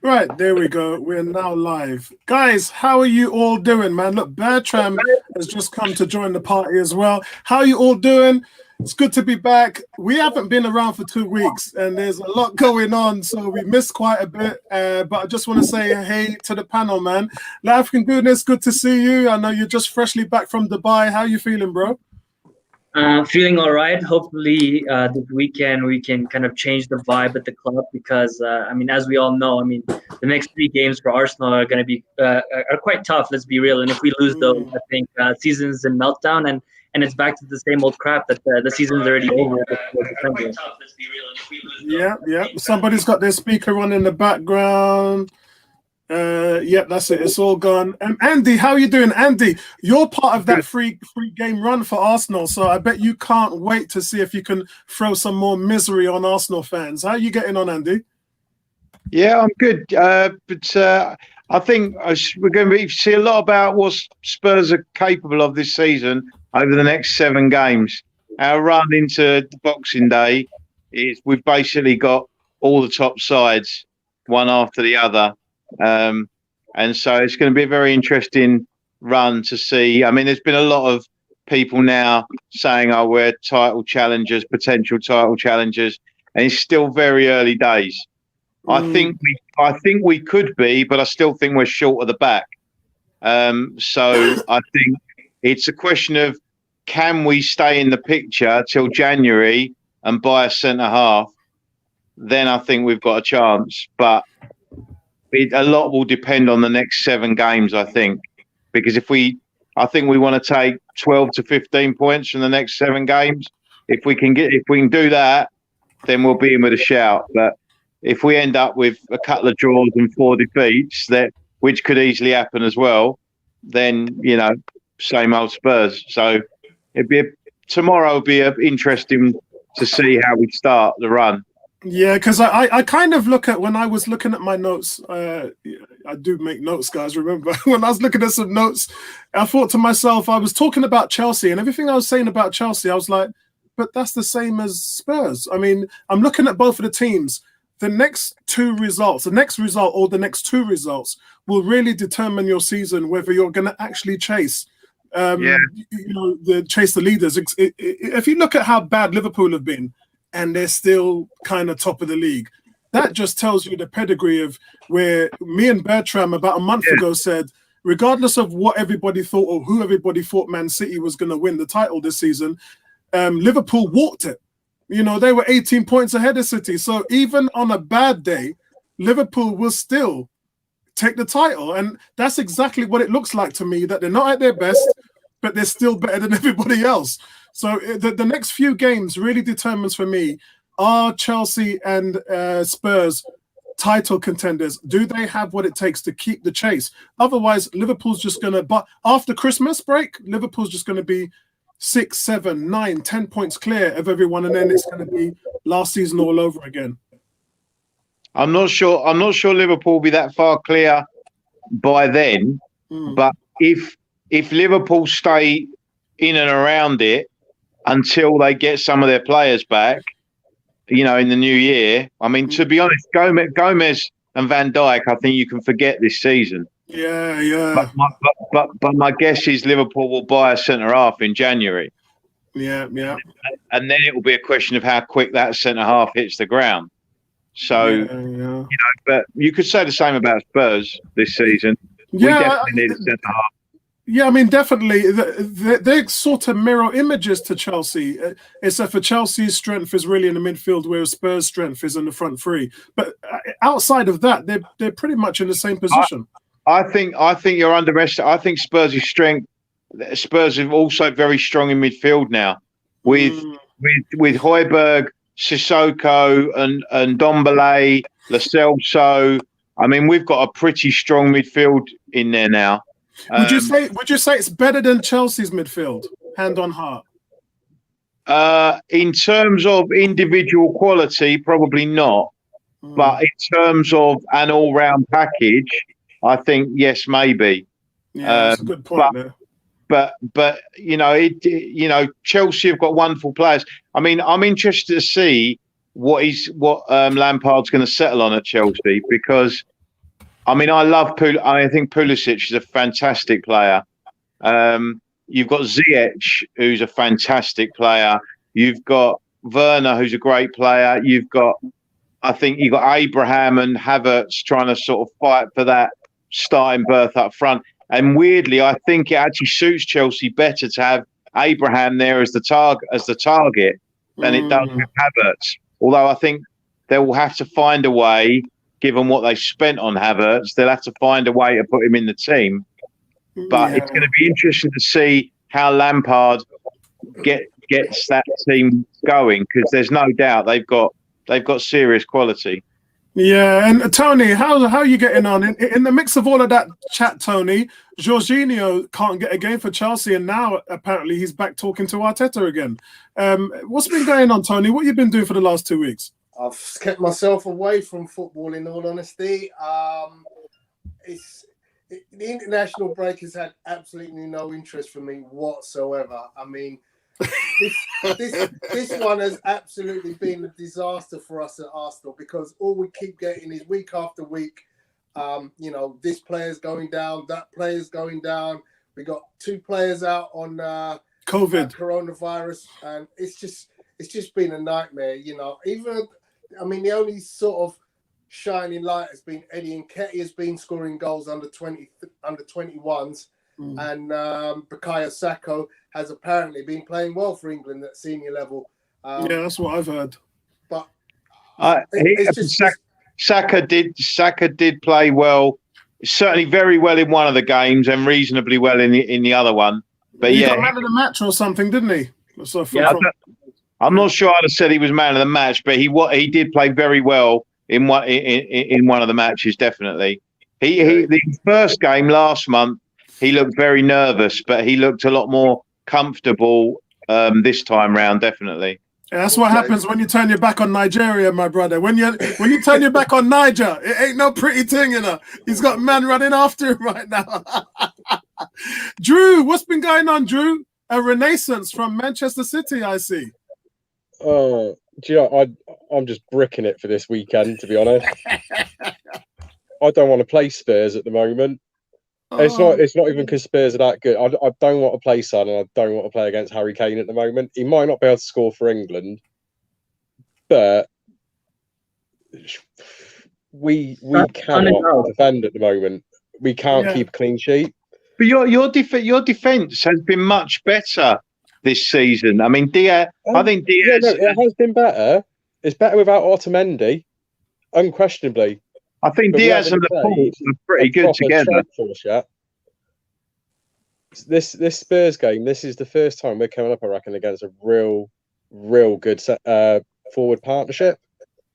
Right, there we go. We're now live. Guys, how are you all doing, man? Look, Bertram has just come to join the party as well. How are you all doing? It's good to be back. We haven't been around for 2 weeks and there's a lot going on, so we missed quite a bit. But I just want to say hey to the panel, man. African Goodness, good to see you. I know you're just freshly back from Dubai. How are you feeling, bro? Feeling all right. Hopefully, this weekend we can kind of change the vibe at the club because, as we all know, the next 3 games for Arsenal are going to be are quite tough. Let's be real. And if we lose those, I think season's in meltdown, and it's back to the same old crap that the season's already over before December. Yeah. Somebody's got their speaker on in the background. Yeah, that's it. It's all gone. Andy, how are you doing? Andy, you're part of that free game run for Arsenal, so I bet you can't wait to see if you can throw some more misery on Arsenal fans. How are you getting on, Andy? Yeah, I'm good. But I think we're going to see a lot about what Spurs are capable of this season over the next 7 games. Our run into Boxing Day is we've basically got all the top sides, one after the other. And so it's going to be a very interesting run to see. There's been a lot of people now saying, oh, we're title challengers, potential title challengers, and it's still very early days. I think we could be, but I still think we're short of the back. So I think it's a question of, can we stay in the picture till January and buy a centre half? Then I think we've got a chance. But a lot will depend on the next 7 games, I think, because I think we want to take 12 to 15 points from the next 7 games. If we can do that, then we'll be in with a shout. But if we end up with a couple of draws and 4 defeats, which could easily happen as well, then same old Spurs. So tomorrow will be interesting to see how we start the run. Yeah, because I kind of look at, when I was looking at my notes, I do make notes, guys, remember? When I was looking at some notes, I thought to myself, I was talking about Chelsea, and everything I was saying about Chelsea, I was like, but that's the same as Spurs. I'm looking at both of the teams. The next 2 results, the next result or the next 2 results will really determine your season, whether you're going to actually chase chase the leaders. If you look at how bad Liverpool have been, and they're still kind of top of the league, that just tells you the pedigree of where me and Bertram about a month ago said, regardless of what everybody thought or who everybody thought Man City was going to win the title this season, Liverpool walked it. They were 18 points ahead of City. So even on a bad day, Liverpool will still take the title. And that's exactly what it looks like to me, that they're not at their best, but they're still better than everybody else. So the next few games really determines for me, are Chelsea and Spurs title contenders? Do they have what it takes to keep the chase? Otherwise, Liverpool's just going to, but after Christmas break, Liverpool's just going to be 6, 7, 9, 10 points clear of everyone. And then it's going to be last season all over again. I'm not sure Liverpool will be that far clear by then. But if Liverpool stay in and around it until they get some of their players back, in the new year. To be honest, Gomez and Van Dijk, I think you can forget this season. Yeah. But my guess is Liverpool will buy a centre half in January. Yeah. And then it will be a question of how quick that centre half hits the ground. So, but you could say the same about Spurs this season. We definitely need a centre half. Yeah, definitely. They're sort of mirror images to Chelsea, except for Chelsea's strength is really in the midfield, whereas Spurs' strength is in the front 3. But outside of that, they're pretty much in the same position. I think you're underestimating. I think Spurs' strength. Spurs are also very strong in midfield now, with Højbjerg, Sissoko, and Ndombele, Lo Celso. We've got a pretty strong midfield in there now. Would you say it's better than Chelsea's midfield, hand on heart? In terms of individual quality, probably not. But in terms of an all-round package, I think yes, maybe. Yeah, that's a good point there. But Chelsea have got wonderful players. I'm interested to see what Lampard's going to settle on at Chelsea, because I mean, I think Pulisic is a fantastic player. You've got Ziyech, who's a fantastic player. You've got Werner, who's a great player. I think you've got Abraham and Havertz trying to sort of fight for that starting berth up front. And weirdly, I think it actually suits Chelsea better to have Abraham there as the target than it does with Havertz. Although I think they will have to find a way, given what they spent on Havertz, they'll have to find a way to put him in the team. But it's going to be interesting to see how Lampard gets that team going, because there's no doubt they've got serious quality. Yeah, and Tony, how are you getting on in the mix of all of that chat? Tony, Jorginho can't get a game for Chelsea, and now apparently he's back talking to Arteta again. What's been going on, Tony? What have you been doing for the last 2 weeks? I've kept myself away from football, in all honesty. The international break has had absolutely no interest for me whatsoever. I mean, this one has absolutely been a disaster for us at Arsenal, because all we keep getting is week after week, this player's going down, that player's going down. We got 2 players out on COVID, coronavirus, and it's just been a nightmare. The only sort of shining light has been Eddie Nketiah has been scoring goals under 21s. And Bukayo Saka has apparently been playing well for England at senior level. Yeah, that's what I've heard. But Saka did play well, certainly very well in one of the games and reasonably well in the other one. But he got man of the match or something, didn't he? So I'm not sure I'd have said he was man of the match, but he did play very well in one of the matches. Definitely, the first game last month, he looked very nervous, but he looked a lot more comfortable this time round. Definitely. Yeah, that's what happens when you turn your back on Nigeria, my brother. When you turn your back on Niger, it ain't no pretty thing, He's got man running after him right now. Drew, what's been going on, Drew? A renaissance from Manchester City, I see. Do you know, I'm just bricking it for this weekend, to be honest. I don't want to play Spurs at the moment. It's not even because Spurs are that good. I don't want to play Son, and I don't want to play against Harry Kane at the moment. He might not be able to score for England, but we cannot defend at the moment. We can't keep a clean sheet. But your defence has been much better this season. I mean, Diaz. I think Diaz. It has been better. It's better without Otamendi, unquestionably. I think Diaz and Laporte are pretty good together. This Spurs game, this is the first time we're coming up, I reckon, against a real good forward partnership.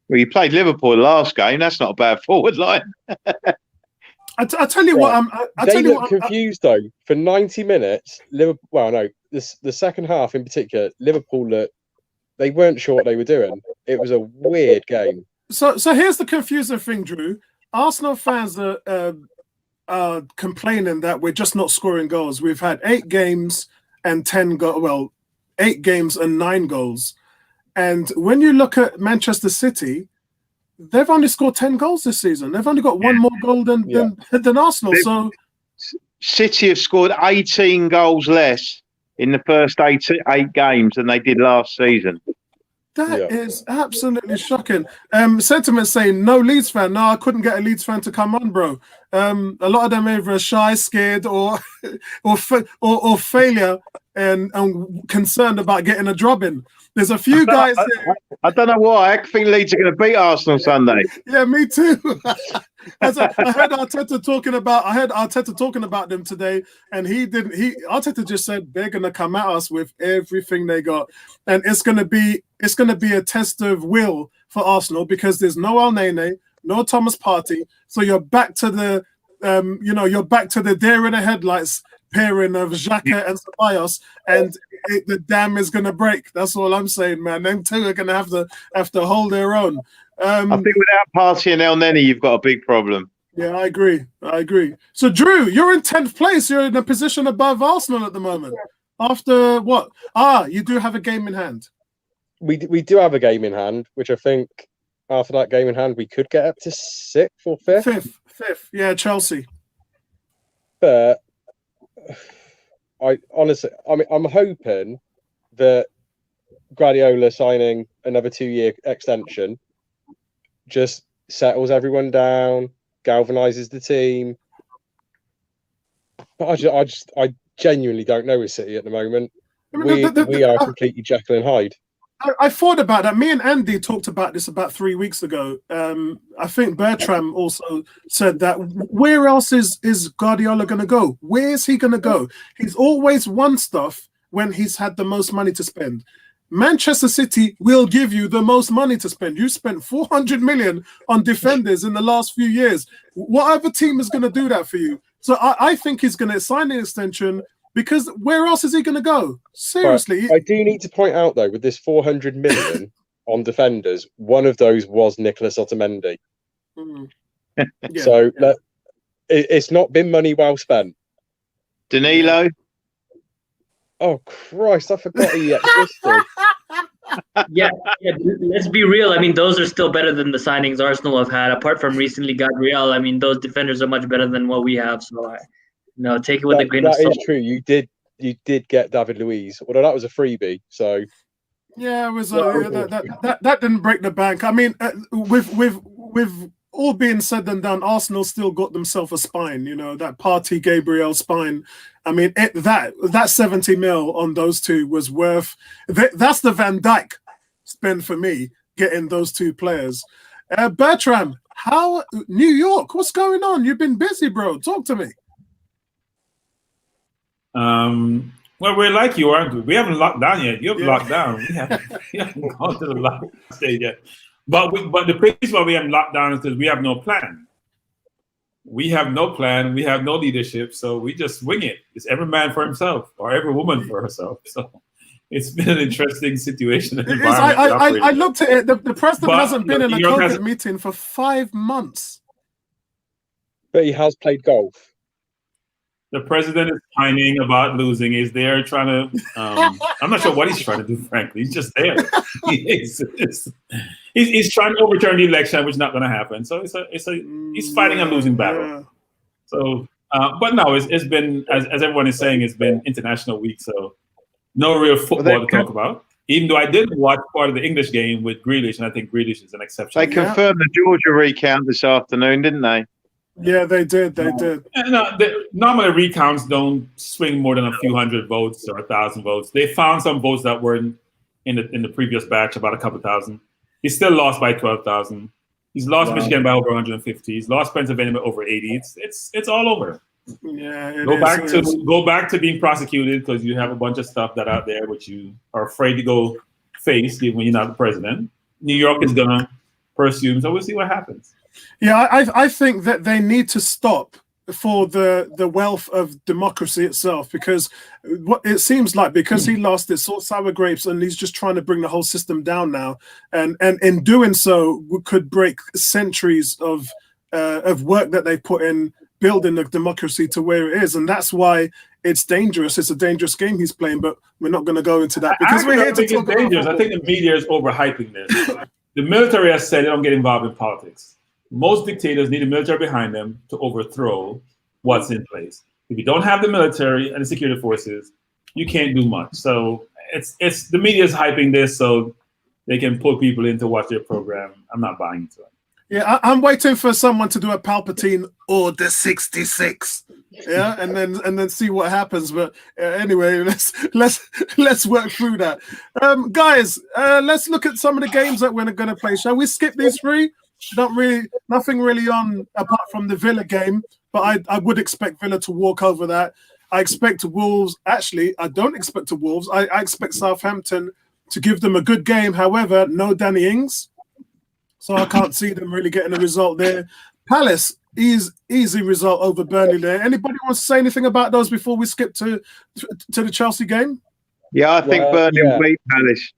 Well, you played Liverpool last game. That's not a bad forward line. I tell you what, they look confused though. For 90 minutes, Liverpool. Well, no, the second half in particular, Liverpool they weren't sure what they were doing. It was a weird game. So here's the confusing thing, Drew. Arsenal fans are complaining that we're just not scoring goals. We've had 8 games and 8 games and 9 goals. And when you look at Manchester City, they've only scored 10 goals this season. They've only got one more goal than Arsenal. So City have scored 18 goals less in the first 8 games than they did last season. That is absolutely shocking. Sentiment saying no Leeds fan. No, I couldn't get a Leeds fan to come on, bro. A lot of them either shy, scared, or failure and concerned about getting a job in. There's a few guys there. I don't know why. I think Leeds are going to beat Arsenal Sunday. Yeah, me too. I heard Arteta talking about them today, and Arteta just said they're going to come at us with everything they got, and it's going to be a test of will for Arsenal, because there's no El Nene, no Thomas Partey, so you're back to the deer in the headlights pairing of Xhaka and Ceballos, and the dam is going to break. That's all I'm saying, man. Them two are going to have to hold their own. I think without Partey and El Neni, you've got a big problem. Yeah, I agree. So, Drew, you're in 10th place. You're in a position above Arsenal at the moment. After what? You do have a game in hand. We do have a game in hand, which I think after that game in hand, we could get up to 6th or 5th. 5th. Yeah, Chelsea. But I honestly, I'm hoping that Guardiola signing another 2-year extension just settles everyone down, galvanizes the team. But I genuinely don't know with City at the moment. I mean, We are completely Jekyll and Hyde. I thought about that. Me and Andy talked about this about 3 weeks ago. I think Bertram also said that where else is Guardiola going to go? Where's he going to go? He's always won stuff when he's had the most money to spend. Manchester City will give you the most money to spend. You spent 400 million on defenders in the last few years. What other team is going to do that for you? So I think he's going to sign an extension. Because where else is he going to go? Seriously. But I do need to point out, though, with this 400 million on defenders, one of those was Nicholas Otamendi. Yeah, so it's not been money well spent. Danilo? Oh, Christ, I forgot he existed. Yeah, let's be real. I mean, those are still better than the signings Arsenal have had. Apart from recently Gabriel, I mean, those defenders are much better than what we have. So no, take it with a grain of salt. That is true. You did get David Luiz, although that was a freebie. So yeah, it was that didn't break the bank. I mean, with all being said and done, Arsenal still got themselves a spine. You know, that Partey Gabriel spine. I mean, that 70 mil on those two was worth. That's the Van Dijk spend for me, getting those two players. Bertram, how New York? What's going on? You've been busy, bro. Talk to me. Well, we're like you, aren't we? We haven't locked down yet. You've locked down. We haven't gone to the lockdown stage yet. But the reason why we haven't locked down is because we have no plan. We have no plan. We have no leadership. So we just wing it. It's every man for himself or every woman for herself. So it's been an interesting situation. I looked at it. The president hasn't been in a COVID meeting for 5 months. But he has played golf. The president is whining about losing. He's there trying to. I'm not sure what he's trying to do. Frankly, he's just there. He's trying to overturn the election, which is not going to happen. So he's fighting a losing battle. Yeah. So, but no, it's been as everyone is saying, it's been international week. So no real football to talk about. Even though I did watch part of the English game with Grealish, and I think Grealish is an exception. They confirmed the Georgia recount this afternoon, didn't they? Yeah, they did. They did. Normally, recounts don't swing more than a few hundred votes or 1,000 votes. They found some votes that weren't in the previous batch, about a couple thousand. He's still lost by 12,000. He's lost Michigan by over 150. He's lost Pennsylvania by over 80. It's all over. Yeah. Go back to being prosecuted because you have a bunch of stuff that out there which you are afraid to go face even when you're not the president. New York is gonna pursue him, so we'll see what happens. Yeah, I think that they need to stop for the wealth of democracy itself, because what it seems like, because he lost it, sort sour grapes, and he's just trying to bring the whole system down now, and in doing so could break centuries of work that they put in building the democracy to where it is, and that's why it's dangerous. It's a dangerous game he's playing, but we're not going to go into that because we're here to talk about dangerous. I think the media is overhyping this. The military has said they don't get involved in politics. Most dictators need a military behind them to overthrow what's in place. If you don't have the military and the security forces, you can't do much. So it's the media is hyping this so they can pull people in to watch their program. I'm not buying into it. Yeah, I'm waiting for someone to do a Palpatine Order 66. Yeah, and then see what happens. But anyway, let's work through that. Guys, let's look at some of the games that we're going to play. Shall we skip these three? Nothing really on apart from the Villa game, but I would expect Villa to walk over that. I expect Wolves. Actually, I don't expect the Wolves. I expect Southampton to give them a good game. However, no Danny Ings, so I can't see them really getting a result there. Palace, easy result over Burnley there. Anybody wants to say anything about those before we skip to the Chelsea game? Yeah, I think Burnley will beat Palace.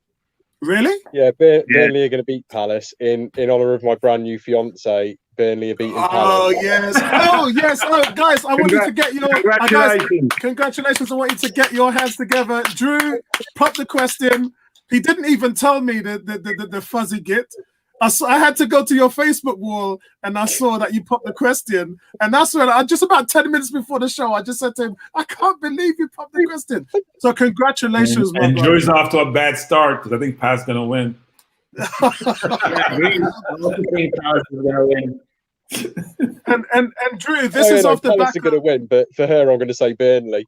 Really? Yeah, Burnley are going to beat Palace in honour of my brand new fiance. Burnley are beating Palace. Oh yes! Oh, guys, I want you to get your congratulations! I want you to get your hands together. Drew, pop the question. He didn't even tell me the fuzzy git. I had to go to your Facebook wall and I saw that you popped the question. And that's when just about 10 minutes before the show, I just said to him, I can't believe you popped the question. So congratulations, my and brother. Drew's off to a bad start because I think Pat's going to win. Yeah, I agree. I also think Palace is going to win. And Drew, this is off the Palace back are going to win, but for her, I'm going to say Burnley.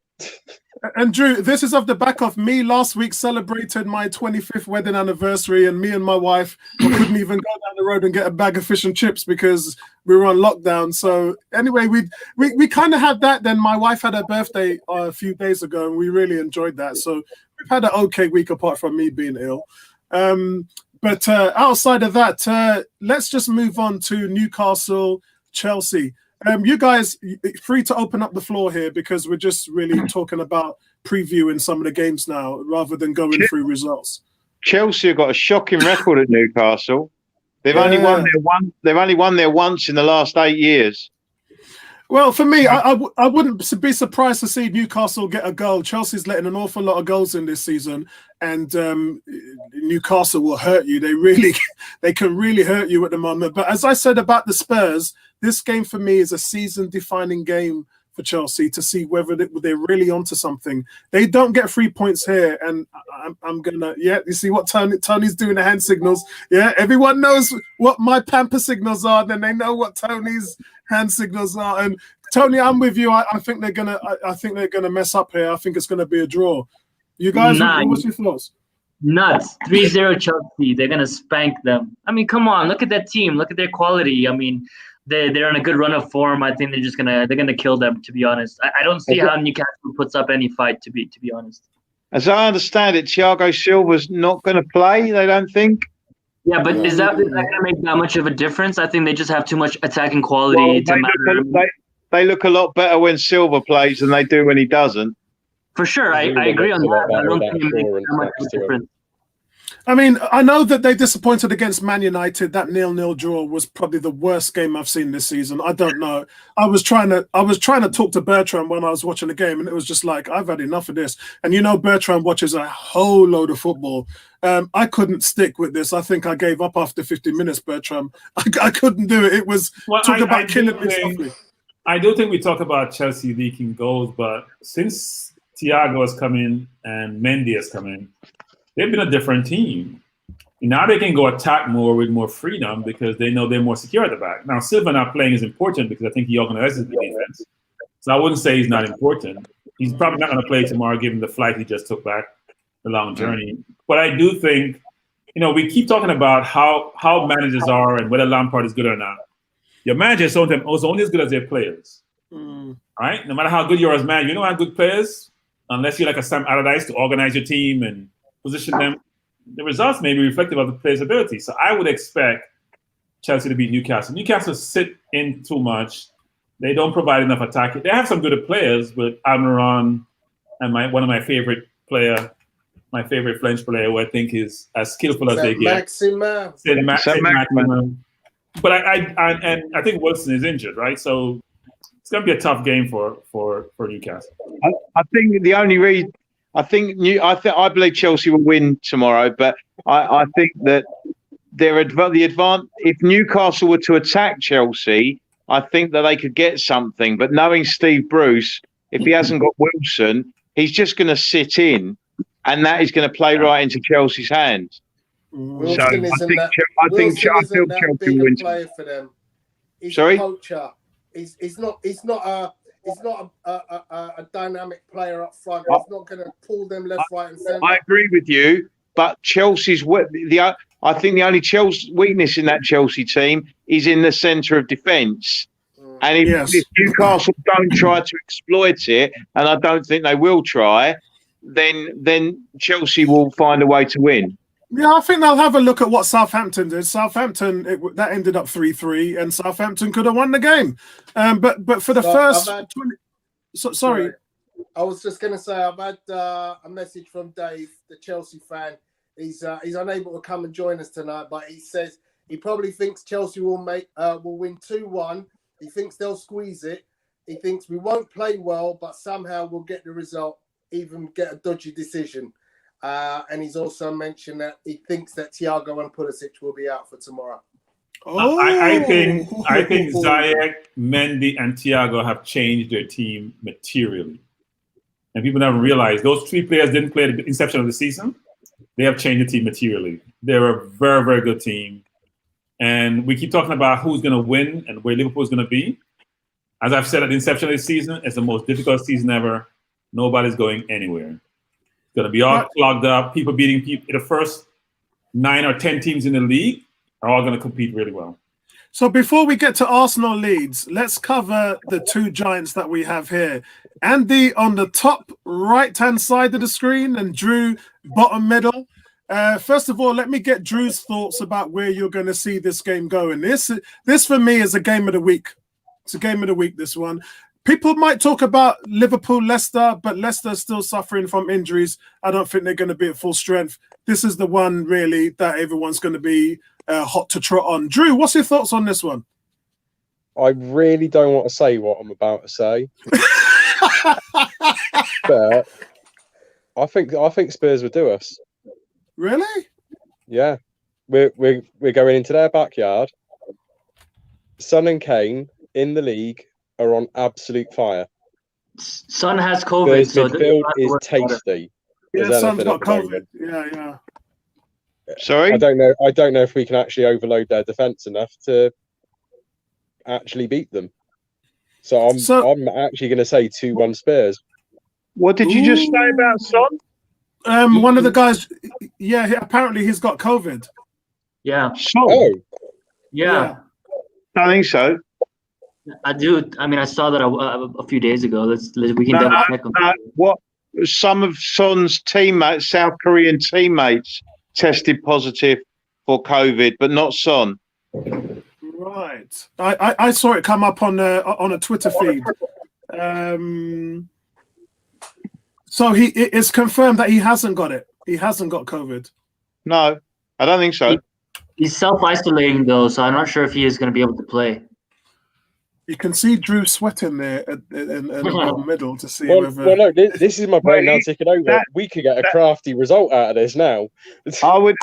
And Drew, this is off the back of me last week celebrated my 25th wedding anniversary, and me and my wife couldn't even go down the road and get a bag of fish and chips because we were on lockdown. So anyway, we kind of had that. Then my wife had her birthday a few days ago, and we really enjoyed that. So we've had an okay week apart from me being ill. But outside of that, let's just move on to Newcastle, Chelsea. You guys, free to open up the floor here because we're just really talking about previewing some of the games now rather than going through results. Chelsea have got a shocking record at Newcastle. They've only won there once in the last 8 years. Well, for me, I wouldn't be surprised to see Newcastle get a goal. Chelsea's letting an awful lot of goals in this season, and Newcastle will hurt you. They can really hurt you at the moment. But as I said about the Spurs, this game for me is a season-defining game for Chelsea to see whether they're really onto something. They don't get 3 points here, and I'm gonna you see what Tony's doing the hand signals. Yeah, everyone knows what my pamper signals are, then they know what Tony's hand signals are. And Tony, I'm with you. I think they're gonna mess up here. I think it's gonna be a draw. You guys, what's your thoughts? Nuts. 3-0 Chelsea. They're gonna spank them. I mean, come on, look at that team. Look at their quality. I mean, they're in a good run of form. I think they're gonna kill them. To be honest, I don't see how Newcastle puts up any fight. To be honest. As I understand it, Thiago Silva's not going to play. They don't think. Yeah, but is that going to make that much of a difference? I think they just have too much attacking quality to matter. They look a lot better when Silva plays than they do when he doesn't. For sure, I agree on that. I don't think it makes that much of a difference. I mean, I know that they disappointed against Man United. That 0-0 draw was probably the worst game I've seen this season. I don't know. I was trying to talk to Bertrand when I was watching the game, and it was just like, I've had enough of this. And Bertrand watches a whole load of football. I couldn't stick with this. I think I gave up after 50 minutes, Bertrand. I couldn't do it. It was about killing me softly. I do think we talk about Chelsea leaking goals, but since Thiago has come in and Mendy has come in, they've been a different team. Now they can go attack more with more freedom because they know they're more secure at the back. Now, Silva not playing is important because I think he organizes the defense. So I wouldn't say he's not important. He's probably not going to play tomorrow given the flight he just took back, the long journey. But I do think, we keep talking about how managers are and whether Lampard is good or not. Your manager is only as good as their players. Right? No matter how good you are as manager, you don't have good players unless you're like a Sam Allardyce to organize your team and position them. The results may be reflective of the players' ability. So I would expect Chelsea to beat Newcastle. Newcastle sit in too much. They don't provide enough attack. They have some good players, but Almiron and one of my favorite French player, who I think is as skillful as they get. Maximin. But I think Wilson is injured, right? So it's going to be a tough game for Newcastle. I think the only reason I believe Chelsea will win tomorrow, but I think that if Newcastle were to attack Chelsea, I think that they could get something. But knowing Steve Bruce, if he hasn't got Wilson, he's just going to sit in, and that is going to play right into Chelsea's hands. Wilson I think Chelsea will win. Player for them. He's Sorry? A culture. He's not a dynamic player up front. He's not going to pull them left, right, and centre. I agree with you, but Chelsea's I think the only weakness in that Chelsea team is in the centre of defence. And if Newcastle don't try to exploit it, and I don't think they will try, then Chelsea will find a way to win. Yeah, I think they'll have a look at what Southampton did. Southampton, that ended up 3-3, and Southampton could have won the game. But for the sorry. I was just going to say, I've had a message from Dave, the Chelsea fan. He's unable to come and join us tonight, but he says he probably thinks Chelsea will win 2-1. He thinks they'll squeeze it. He thinks we won't play well, but somehow we'll get the result, even get a dodgy decision. And he's also mentioned that he thinks that Thiago and Pulisic will be out for tomorrow. Oh, I think Ziyech, Mendy, and Thiago have changed their team materially. And people never realize those three players didn't play at the inception of the season. They have changed the team materially. They're a very, very good team. And we keep talking about who's going to win and where Liverpool's going to be. As I've said at the inception of the season, it's the most difficult season ever. Nobody's going anywhere. It's going to be all clogged up. People beating people. The first 9 or 10 teams in the league are all going to compete really well. So before we get to Arsenal Leeds, let's cover the two giants that we have here. Andy on the top right-hand side of the screen and Drew bottom middle. First of all, let me get Drew's thoughts about where you're going to see this game going. This for me is a game of the week. It's a game of the week, this one. People might talk about Liverpool, Leicester, but Leicester's still suffering from injuries. I don't think they're going to be at full strength. This is the one, really, that everyone's going to be hot to trot on. Drew, what's your thoughts on this one? I really don't want to say what I'm about to say. But I think Spurs would do us. Really? Yeah. We're going into their backyard. Son and Kane in the league are on absolute fire. Son has COVID, Spurs so midfield is tasty. Yeah, Son's got COVID. Yeah. Sorry? I don't know if we can actually overload their defence enough to actually beat them. So I'm actually going to say 2-1 Spurs. What did you just say about Son? One of the guys, apparently he's got COVID. Yeah. Son? Oh, Yeah. I think so. I do. I mean, I saw that a few days ago. We can double check them. What some of Son's teammates, South Korean teammates, tested positive for COVID, but not Son. Right. I saw it come up on a Twitter feed. So it's confirmed that he hasn't got it. He hasn't got COVID. No, I don't think so. He's self-isolating though, so I'm not sure if he is going to be able to play. You can see Drew sweating there in the middle to see whether. Well, no, this is my brain now ticking over. We could get a crafty result out of this now. I would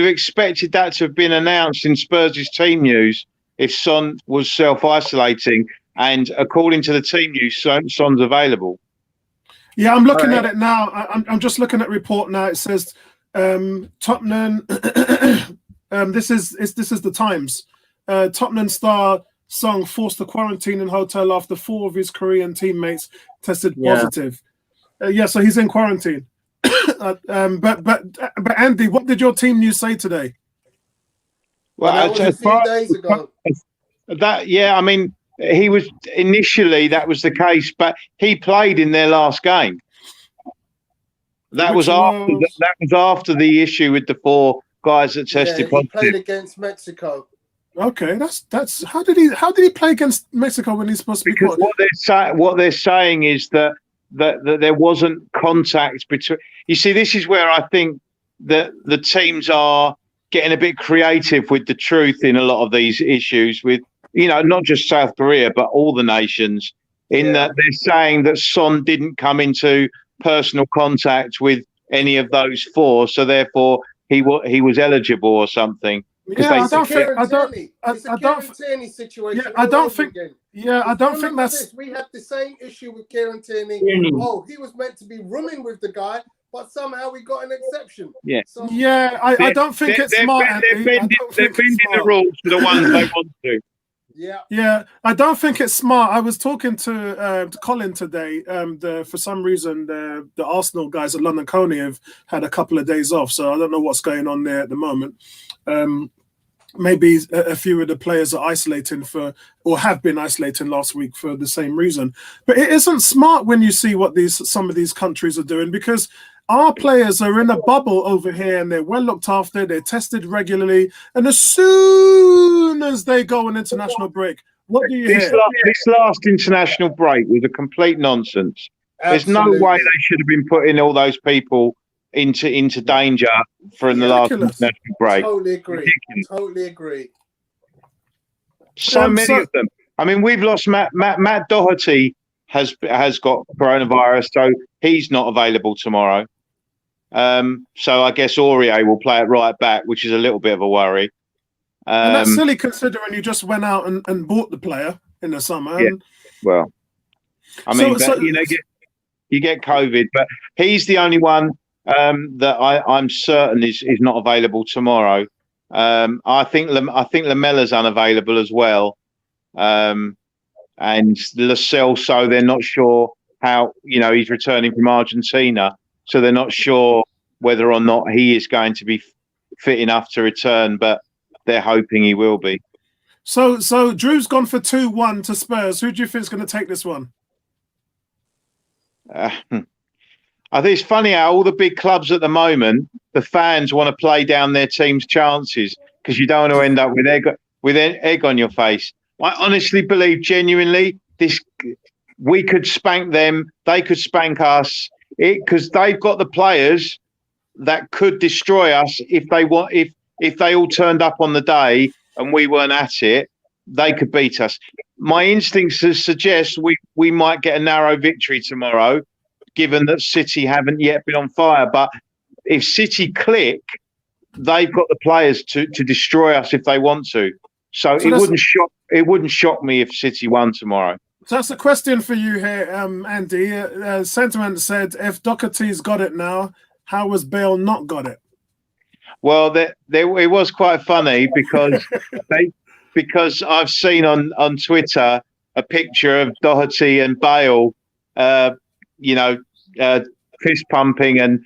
have expected that to have been announced in Spurs' team news if Son was self-isolating, and according to the team news, Son's available. Yeah, I'm looking at it now. I'm just looking at report now. It says Tottenham. This is the Times. Tottenham star Song forced to quarantine in hotel after 4 of his Korean teammates tested positive. So he's in quarantine. But Andy, what did your team news say today? Well, that was a few days ago. I mean, he was initially that was the case, but he played in their last game. That was after the issue with the 4 guys that tested positive. He played against Mexico. Okay, that's how did he play against Mexico when he's supposed to be? Because what they're saying is that there wasn't contact between. You see, this is where I think that the teams are getting a bit creative with the truth in a lot of these issues. With not just South Korea but all the nations. That they're saying that Son didn't come into personal contact with any of those 4, so therefore he was eligible or something. Yeah, I don't think that's. We had the same issue with Kieran Tierney. Oh, he was meant to be rooming with the guy, but somehow we got an exception. Yeah. So, I don't think it's smart. They're bending the rules to the ones they want to. Yeah, I don't think it's smart. I was talking to Colin today. For some reason, the Arsenal guys at London Coney have had a couple of days off, so I don't know what's going on there at the moment. Maybe a few of the players are isolating or have been isolating last week for the same reason. But it isn't smart when you see what some of these countries are doing, because our players are in a bubble over here and they're well looked after, they're tested regularly, and as soon as they go on international break, what do you hear? This last international break was a complete nonsense. Absolutely. There's no way they should have been putting all those people into danger for the last international break. Totally agree. So many of them. I mean, we've lost Matt Doherty has got coronavirus, so he's not available tomorrow. So I guess Aurier will play it right back, which is a little bit of a worry. And that's silly considering you just went out and bought the player in the summer. Yeah. Well, I mean, you get COVID, but he's the only one that I'm certain is not available tomorrow. I think Lamella's unavailable as well, and Lascelles. So they're not sure how he's returning from Argentina, so they're not sure whether or not he is going to be fit enough to return, but they're hoping he will be. So Drew's gone for 2-1 to Spurs. Who do you think is going to take this one? I think it's funny how all the big clubs at the moment, the fans want to play down their team's chances because you don't want to end up with egg on your face. I honestly believe genuinely we could spank them, they could spank us, because they've got the players that could destroy us if they all turned up on the day and we weren't at it. They could beat us. My instincts suggest we might get a narrow victory tomorrow, given that City haven't yet been on fire. But if City click, they've got the players to destroy us if they want to. So it wouldn't shock me if City won tomorrow. So that's a question for you here, Andy. Sentiment said, if Doherty's got it now, how has Bale not got it? Well, it was quite funny because I've seen on Twitter a picture of Doherty and Bale, fist pumping and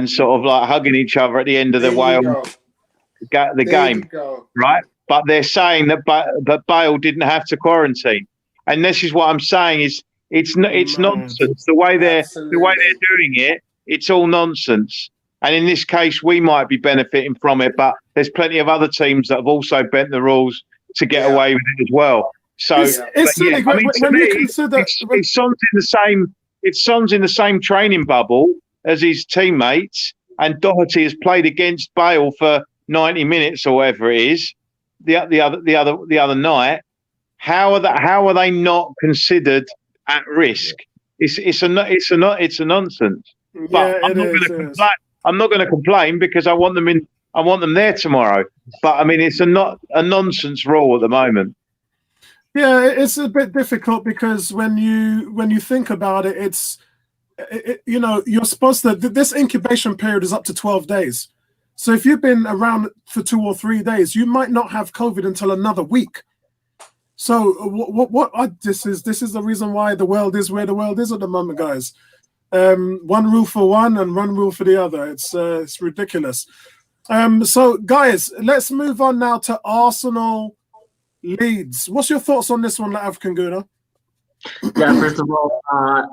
sort of like hugging each other at the end of the game, right? But they're saying that Bale didn't have to quarantine, and this is what I'm saying is it's nonsense. The way they're doing it, it's all nonsense. And in this case, we might be benefiting from it, but there's plenty of other teams that have also bent the rules to get away with it as well. So it's silly. I mean, when you consider it's Son's in the same training bubble as his teammates, and Doherty has played against Bale for 90 minutes or whatever it is the other night. How are they not considered at risk? It's a nonsense. But I'm not going to complain because I want them there tomorrow. But I mean, it's a nonsense rule at the moment. Yeah, it's a bit difficult because when you think about it, you're supposed to. This incubation period is up to 12 days. So if you've been around for 2 or 3 days, you might not have COVID until another week. So this is the reason why the world is where the world is at the moment, guys. One rule for one and one rule for the other. It's ridiculous. So guys, let's move on now to Arsenal Leeds. What's your thoughts on this one, African Guna? Yeah, first of all,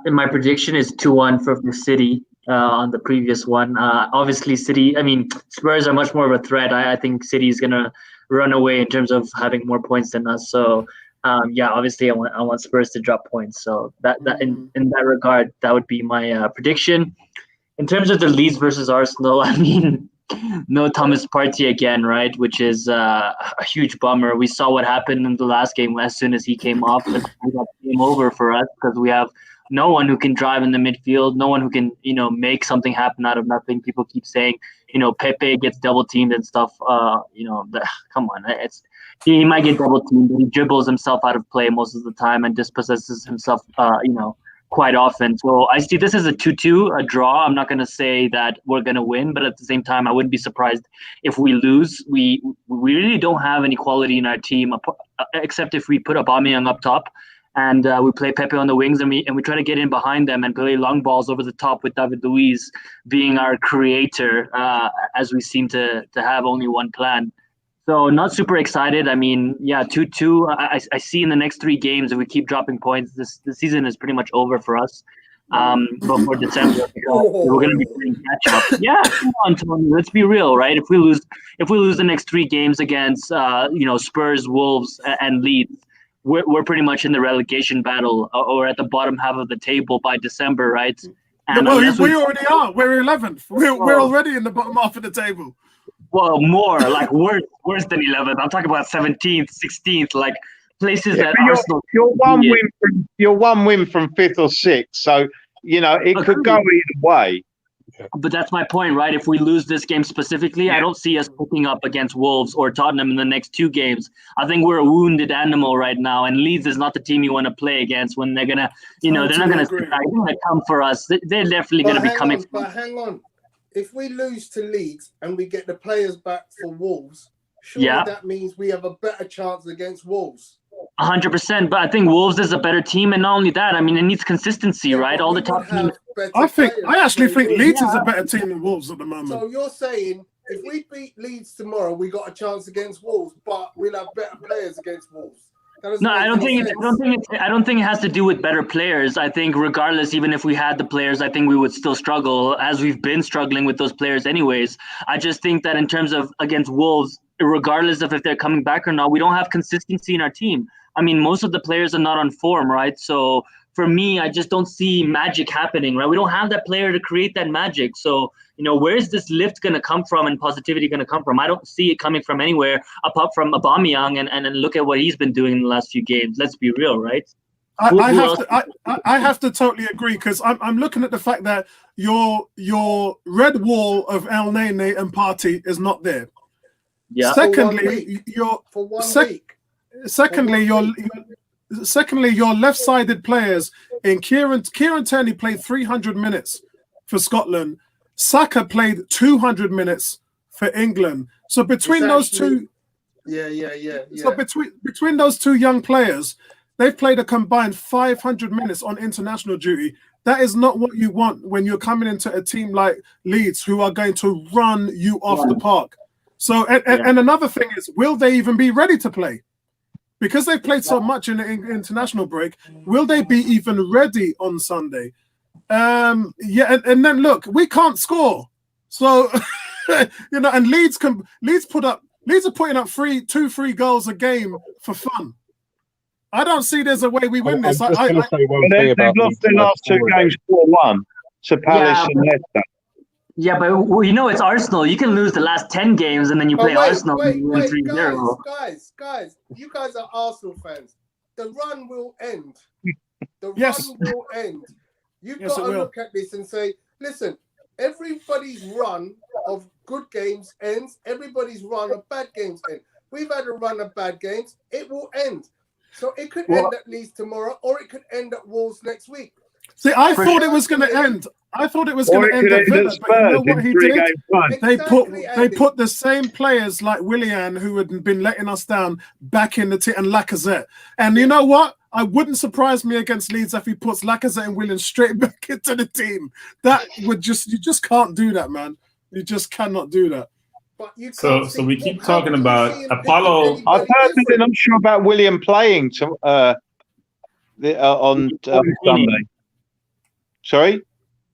in my prediction is 2-1 for City on the previous one. Obviously, Spurs are much more of a threat. I think City is going to run away in terms of having more points than us. So, obviously, I want Spurs to drop points. So that in that regard, that would be my prediction. In terms of the Leeds versus Arsenal, no Thomas Partey again, right? Which is a huge bummer. We saw what happened in the last game. As soon as he came off, it got game over for us because we have no one who can drive in the midfield, no one who can, make something happen out of nothing. People keep saying, Pepe gets double teamed and stuff. Come on, he might get double teamed, but he dribbles himself out of play most of the time and dispossesses himself, quite often. So I see this as a 2-2, a draw. I'm not going to say that we're going to win, but at the same time, I wouldn't be surprised if we lose. We really don't have any quality in our team, except if we put Aubameyang up top and we play Pepe on the wings and we try to get in behind them and play long balls over the top with David Luiz being our creator, as we seem to have only one plan. So not super excited. 2-2. I see in the next 3 games, if we keep dropping points, the season is pretty much over for us. Before December, we're going to be playing catch up. Yeah, come on, Tony. Let's be real, right? If we lose the next 3 games against Spurs, Wolves, and Leeds, we're pretty much in the relegation battle or at the bottom half of the table by December, right? And we already are. We're 11th. We're already in the bottom half of the table. Well, more like worse than 11th. I'm talking about 17th, 16th, like places that Arsenal. You're one win from 5th or 6th, so it could go either way. But that's my point, right? If we lose this game specifically, I don't see us picking up against Wolves or Tottenham in the next 2 games. I think we're a wounded animal right now, and Leeds is not the team you want to play against when they're gonna, they're not gonna come for us. They're definitely gonna be coming. But hang on, if we lose to Leeds and we get the players back for Wolves, surely that means we have a better chance against Wolves. 100%, but I think Wolves is a better team, and not only that, I mean, it needs consistency, right? All the top teams. I actually think Leeds is a better team than Wolves at the moment. So you're saying if we beat Leeds tomorrow, we got a chance against Wolves, but we'll have better players against Wolves. No, I don't think it has to do with better players. I think regardless, even if we had the players, I think we would still struggle, as we've been struggling with those players anyways. I just think that in terms of against Wolves, regardless of if they're coming back or not, we don't have consistency in our team. I mean, most of the players are not on form, right? So for me, I just don't see magic happening, right? We don't have that player to create that magic. So, where's this lift going to come from and positivity going to come from? I don't see it coming from anywhere apart from Aubameyang and look at what he's been doing in the last few games. Let's be real, right? I have to totally agree, because I'm looking at the fact that your red wall of El Nene and Partey is not there. Yeah. Secondly, your left-sided players in Kieran Tierney played 300 minutes for Scotland. Saka played 200 minutes for England. So between those two, So between those two young players, they've played a combined 500 minutes on international duty. That is not what you want when you're coming into a team like Leeds, who are going to run you off the park. So, and another thing is, will they even be ready to play? Because they've played so much in the international break, will they be even ready on Sunday? And then look, we can't score. So, and Leeds are putting up 2-3 goals a game for fun. I don't see there's a way we win this. They've lost their last 2 games 4-1 to Palace and Leicester. Yeah, but it's Arsenal. You can lose the last 10 games and then you play Arsenal and you win 3-0. Guys, you guys are Arsenal fans. The run will end. The Yes. run will end. You've got to look at this and say, listen, everybody's run of good games ends. Everybody's run of bad games ends. We've had a run of bad games. It will end. So it could end at Leeds tomorrow, or it could end at Wolves next week. See, I thought it was going to end. I thought it was going to end at Villa, but you know what he did? They put the same players like Willian, who had been letting us down, back in the team, and Lacazette. And you know what? I wouldn't surprise me against Leeds if he puts Lacazette and Willian straight back into the team. That would you just can't do that, man. You just cannot do that. But so we keep talking about Apollo. I've heard that they're not sure about William playing on Sunday. Sorry?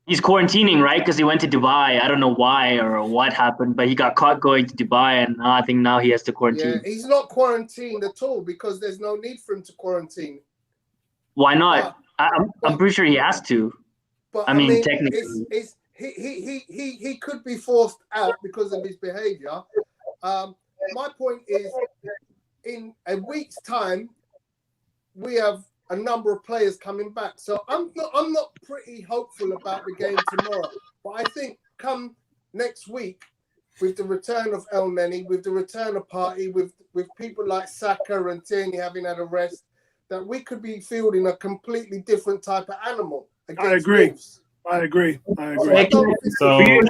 He's quarantining, right? Because he went to Dubai. I don't know why or what happened, but he got caught going to Dubai, and I think now he has to quarantine. Yeah, he's not quarantined at all because there's no need for him to quarantine. Why not? I'm pretty sure he has to. But I mean technically. He could be forced out because of his behaviour. My point is, in a week's time, we have a number of players coming back. So I'm not pretty hopeful about the game tomorrow. But I think come next week, with the return of El Neni, with the return of Partey, with people like Saka and Tierney having had a rest, that we could be fielding a completely different type of animal against Wolves. I agree. So you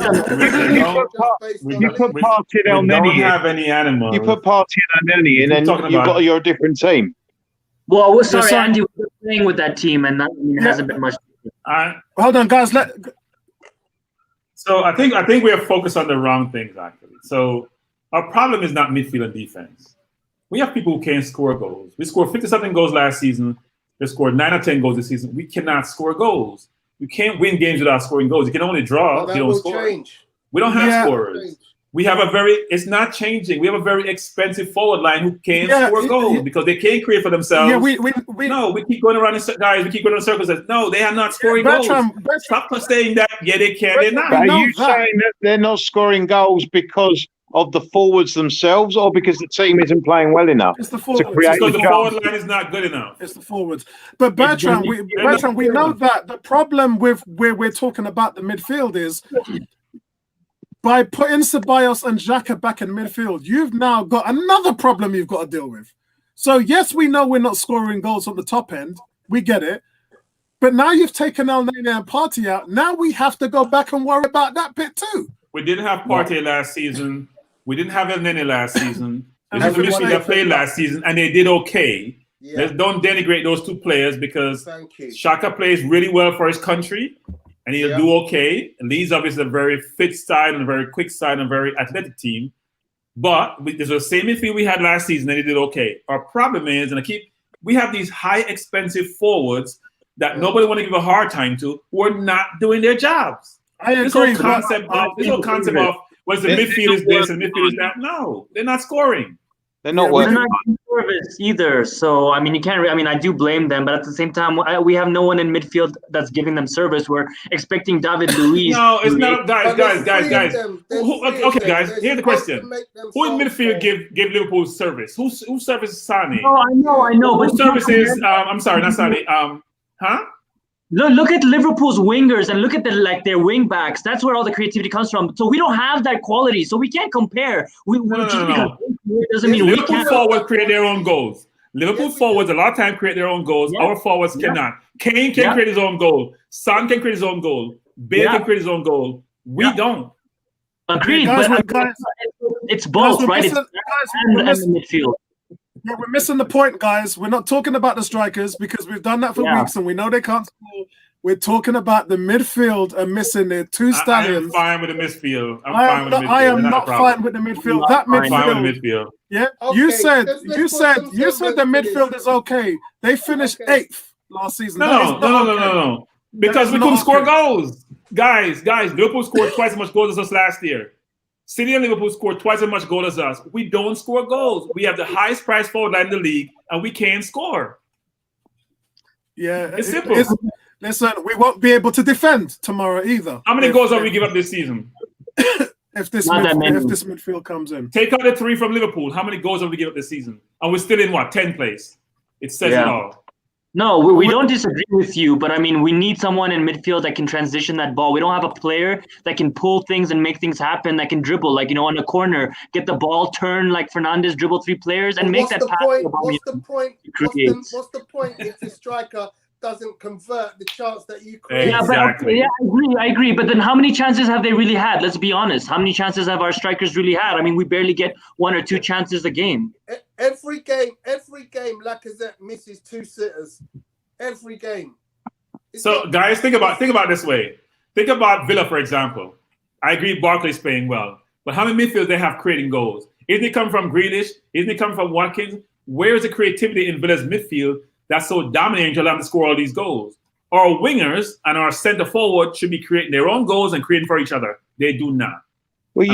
put Partey and El Neni. Don't have any animals. You put Partey and El Neni, and then you're a different team. Well, sorry, Andy, we're playing with that team, and that hasn't been much. Hold on, guys. So I think we are focused on the wrong things, actually. So our problem is not midfield and defense. We have people who can't score goals. We scored 50-something goals last season. They scored 9 or 10 goals this season. We cannot score goals. You can't win games without scoring goals. You can only draw if you don't score. We don't have scorers. We have it's not changing. We have a very expensive forward line who can't score goals because they can't create for themselves. Yeah, we keep going around we keep going in circles. No, they are not scoring goals. Stop saying that. Yeah, they can. They're not. Are you saying that they're not scoring goals because of the forwards themselves, or because the team isn't playing well enough It's the to forwards. create Because the the forward chances? line is not good enough. It's the forwards. But Bertrand, we know that the problem with where we're talking about the midfield is by putting Ceballos and Xhaka back in midfield, you've now got another problem you've got to deal with. So yes, we know we're not scoring goals on the top end. We get it. But now you've taken El Nene and Partey out. Now we have to go back and worry about that bit too. We didn't have Partey last season. We didn't have El Nene last season. And This is the everyone midfield that played last season, and they did okay. Yeah. Let's don't denigrate those two players because Thank you. Xhaka plays really well for his country, and he'll do okay. Leeds obviously a very fit side and a very quick side and a very athletic team. But there's the same midfield we had last season, and they did okay. Our problem is, we have these high expensive forwards that nobody want to give a hard time to, who are not doing their jobs. I agree. This whole concept of was the midfield is this and midfield is that. No, they're not scoring. They're not They're working. not in service either. So, I mean, you can't. I do blame them, but at the same time, we have no one in midfield that's giving them service. We're expecting David Luiz. No, it's not. Guys. Who, Okay, guys. Here's the question: who in midfield give Liverpool service? Who services Sane? Oh, I know. But Who services? I'm sorry, not Sane. Huh? Look at Liverpool's wingers and look at their wing backs. That's where all the creativity comes from. So we don't have that quality. So we can't compare. No. It doesn't mean Liverpool we can't. forwards create their own goals. Liverpool forwards a lot of time create their own goals. Yeah. Our forwards cannot. Kane can create his own goal. Son can create his own goal. Bale can create his own goal. We don't. Agreed, Guys, but it's both, right? It's and the midfield. Yeah, we're missing the point, guys. We're not talking about the strikers because we've done that for weeks and we know they can't score. We're talking about the midfield and missing their two stallions. I'm fine with the midfield. I am not fine with the midfield. That midfield. Fine with the midfield. Yeah, Okay, you said let's the midfield is okay. They finished 8th last season. No. Because we couldn't score goals. Guys, Liverpool scored twice as much goals as us last year. City and Liverpool scored twice as much goals as us. We don't score goals. We have the highest price forward line in the league, and we can't score. Yeah, it's simple. Listen, we won't be able to defend tomorrow either. How many goals have we give up this season? If this midfield comes in, take out the 3 from Liverpool. How many goals have we give up this season? And we're still in 10th place. It says it all. No, we don't disagree with you, but I mean, we need someone in midfield that can transition that ball. We don't have a player that can pull things and make things happen, that can dribble, on a corner, get the ball, turn like Fernandes, dribble 3 players, and make that pass. What's the point if the striker doesn't convert the chance that you create? Exactly. I agree. But then how many chances have they really had? Let's be honest. How many chances have our strikers really had? I mean, we barely get 1 or 2 chances a game. Every game, Lacazette misses 2 sitters. Every game. Guys, think about it this way. Think about Villa, for example. I agree Barkley's playing well. But how many midfielders they have creating goals? Isn't it come from Grealish? Isn't it come from Watkins? Where is the creativity in Villa's midfield that's so dominating to allow them to score all these goals? Our wingers and our centre forward should be creating their own goals and creating for each other. They do not. Well,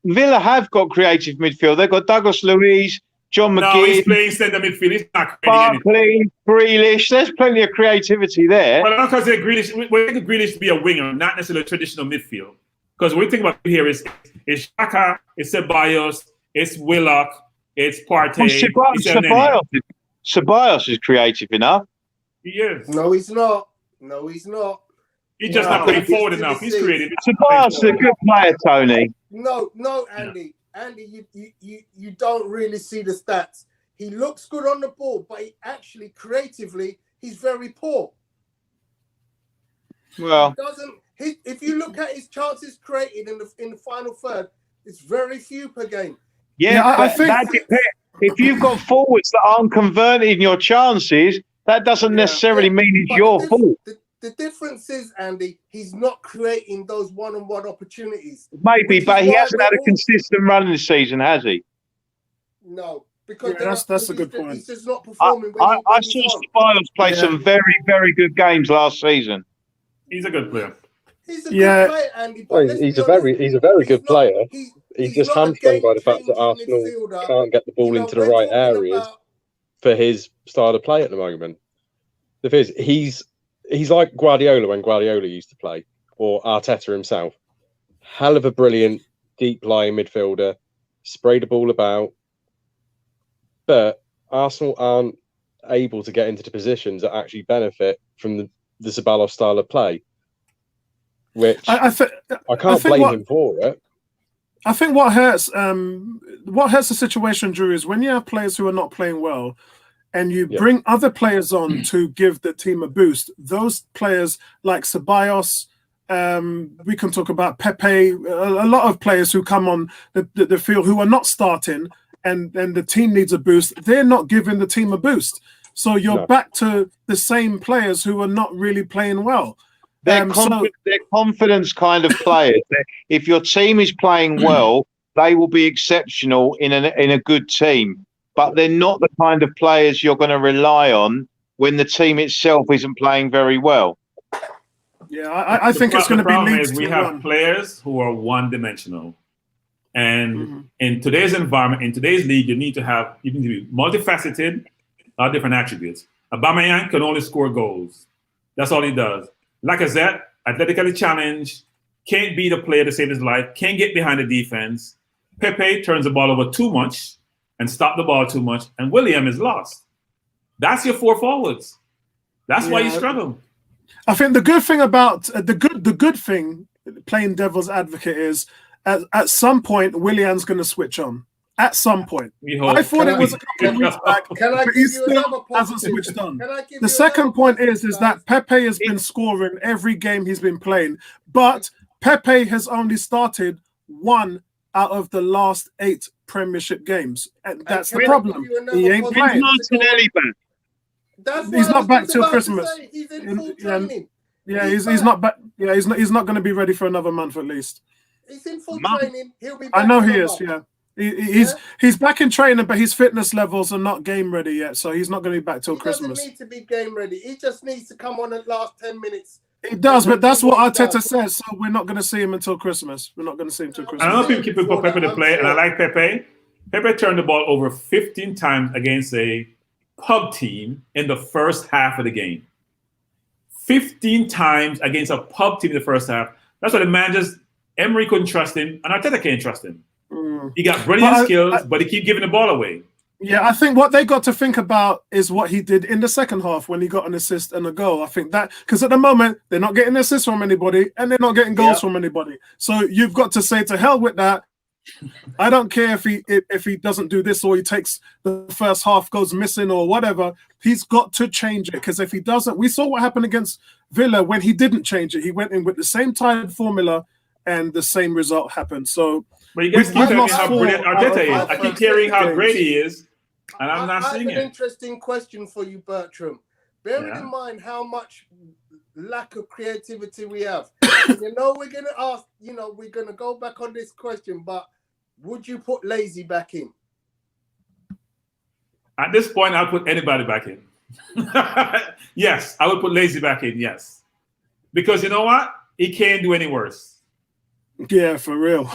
Villa have got creative midfield. They've got Douglas Luiz, John McGinn. No, he's playing centre midfield. He's not creating Barkley, Grealish. There's plenty of creativity there. Well, because Grealish, we think of Grealish to be a winger, not necessarily a traditional midfield. Because what we think about here is Xhaka, it's Ceballos, it's Willock, it's Partey. Well, Ceballos is creative enough. He is. No, he's not. He's just not playing forward enough. He's creative. Ceballos is a good player, Tony. No, Andy. Andy, you don't really see the stats. He looks good on the ball, but he actually creatively he's very poor. Well, if you look at his chances created in the final third, it's very few per game. Yeah, I think that depends. If you've got forwards that aren't converting your chances, that doesn't necessarily mean it's your fault. The difference is, Andy, he's not creating those one-on-one opportunities. Maybe, but he hasn't had a consistent run this season, has he? No, because that's a good point. He's just not performing. I saw Ceballos play some very, very good games last season. He's a good player. He's a good player, Andy. He's a very good player. He's just hamstrung by the fact that Arsenal can't get the ball into the right areas for his style of play at the moment. The thing is, he's like Guardiola when Guardiola used to play, or Arteta himself. Hell of a brilliant deep lying midfielder, spray the ball about. But Arsenal aren't able to get into the positions that actually benefit from the Ceballos style of play, which I can't blame him for it. I think what hurts the situation, Drew, is when you have players who are not playing well, and you bring other players on to give the team a boost. Those players like Ceballos, we can talk about Pepe, a lot of players who come on the field who are not starting, and the team needs a boost. They're not giving the team a boost. So you're back to the same players who are not really playing well. They're confidence kind of players. If your team is playing well, they will be exceptional in a good team. But they're not the kind of players you're going to rely on when the team itself isn't playing very well. Yeah, I think it's going to be Leeds. We have players who are one-dimensional. And in today's environment, in today's league, you need to be multifaceted, a lot of different attributes. Aubameyang can only score goals. That's all he does. Lacazette, athletically challenged, can't be the player to save his life, can't get behind the defense. Pepe turns the ball over too much and stop the ball too much, and William is lost. That's your four forwards. That's why you struggle. I think the good thing about the good thing, playing devil's advocate, is at some point William's going to switch on. At some point, I thought it was a couple of weeks back, but he still hasn't switched on. The second point is that Pepe has been scoring every game he's been playing, but Pepe has only started 1 out of the last 8 Premiership games, and that's the problem. He ain't playing. He's not back till Christmas. He's in full training. Yeah, he's not back. Yeah, he's not going to be ready for another month at least. He's in full training. He'll be back. I know he is. Yeah. He's back in training, but his fitness levels are not game ready yet, so he's not going to be back till Christmas. He doesn't need to be game ready. He just needs to come on the last 10 minutes. He does, but that's what Arteta says. So we're not going to see him until Christmas. We're not going to see him until Christmas. I know people keep Pepe to play, and I like Pepe. Pepe turned the ball over 15 times against a pub team in the first half of the game. 15 times against a pub team in the first half. That's why the managers, Emery couldn't trust him, and Arteta can't trust him. He got brilliant skills, but he keep giving the ball away. Yeah, I think what they got to think about is what he did in the second half when he got an assist and a goal. I think that because at the moment they're not getting assists from anybody and they're not getting goals from anybody. So you've got to say to hell with that. I don't care if he doesn't do this or he takes the first half, goes missing or whatever. He's got to change it because if he doesn't, we saw what happened against Villa when he didn't change it. He went in with the same tired formula and the same result happened. So. But you guys keep telling me how brilliant Arteta is. I keep hearing how great he is, and I'm not seeing it. I have an interesting question for you, Bertram. Bearing in mind how much lack of creativity we have, we're going to ask, we're going to go back on this question, but would you put Lazy back in? At this point, I'll put anybody back in. Yes, I would put Lazy back in, yes. Because you know what? He can't do any worse. Yeah, for real. I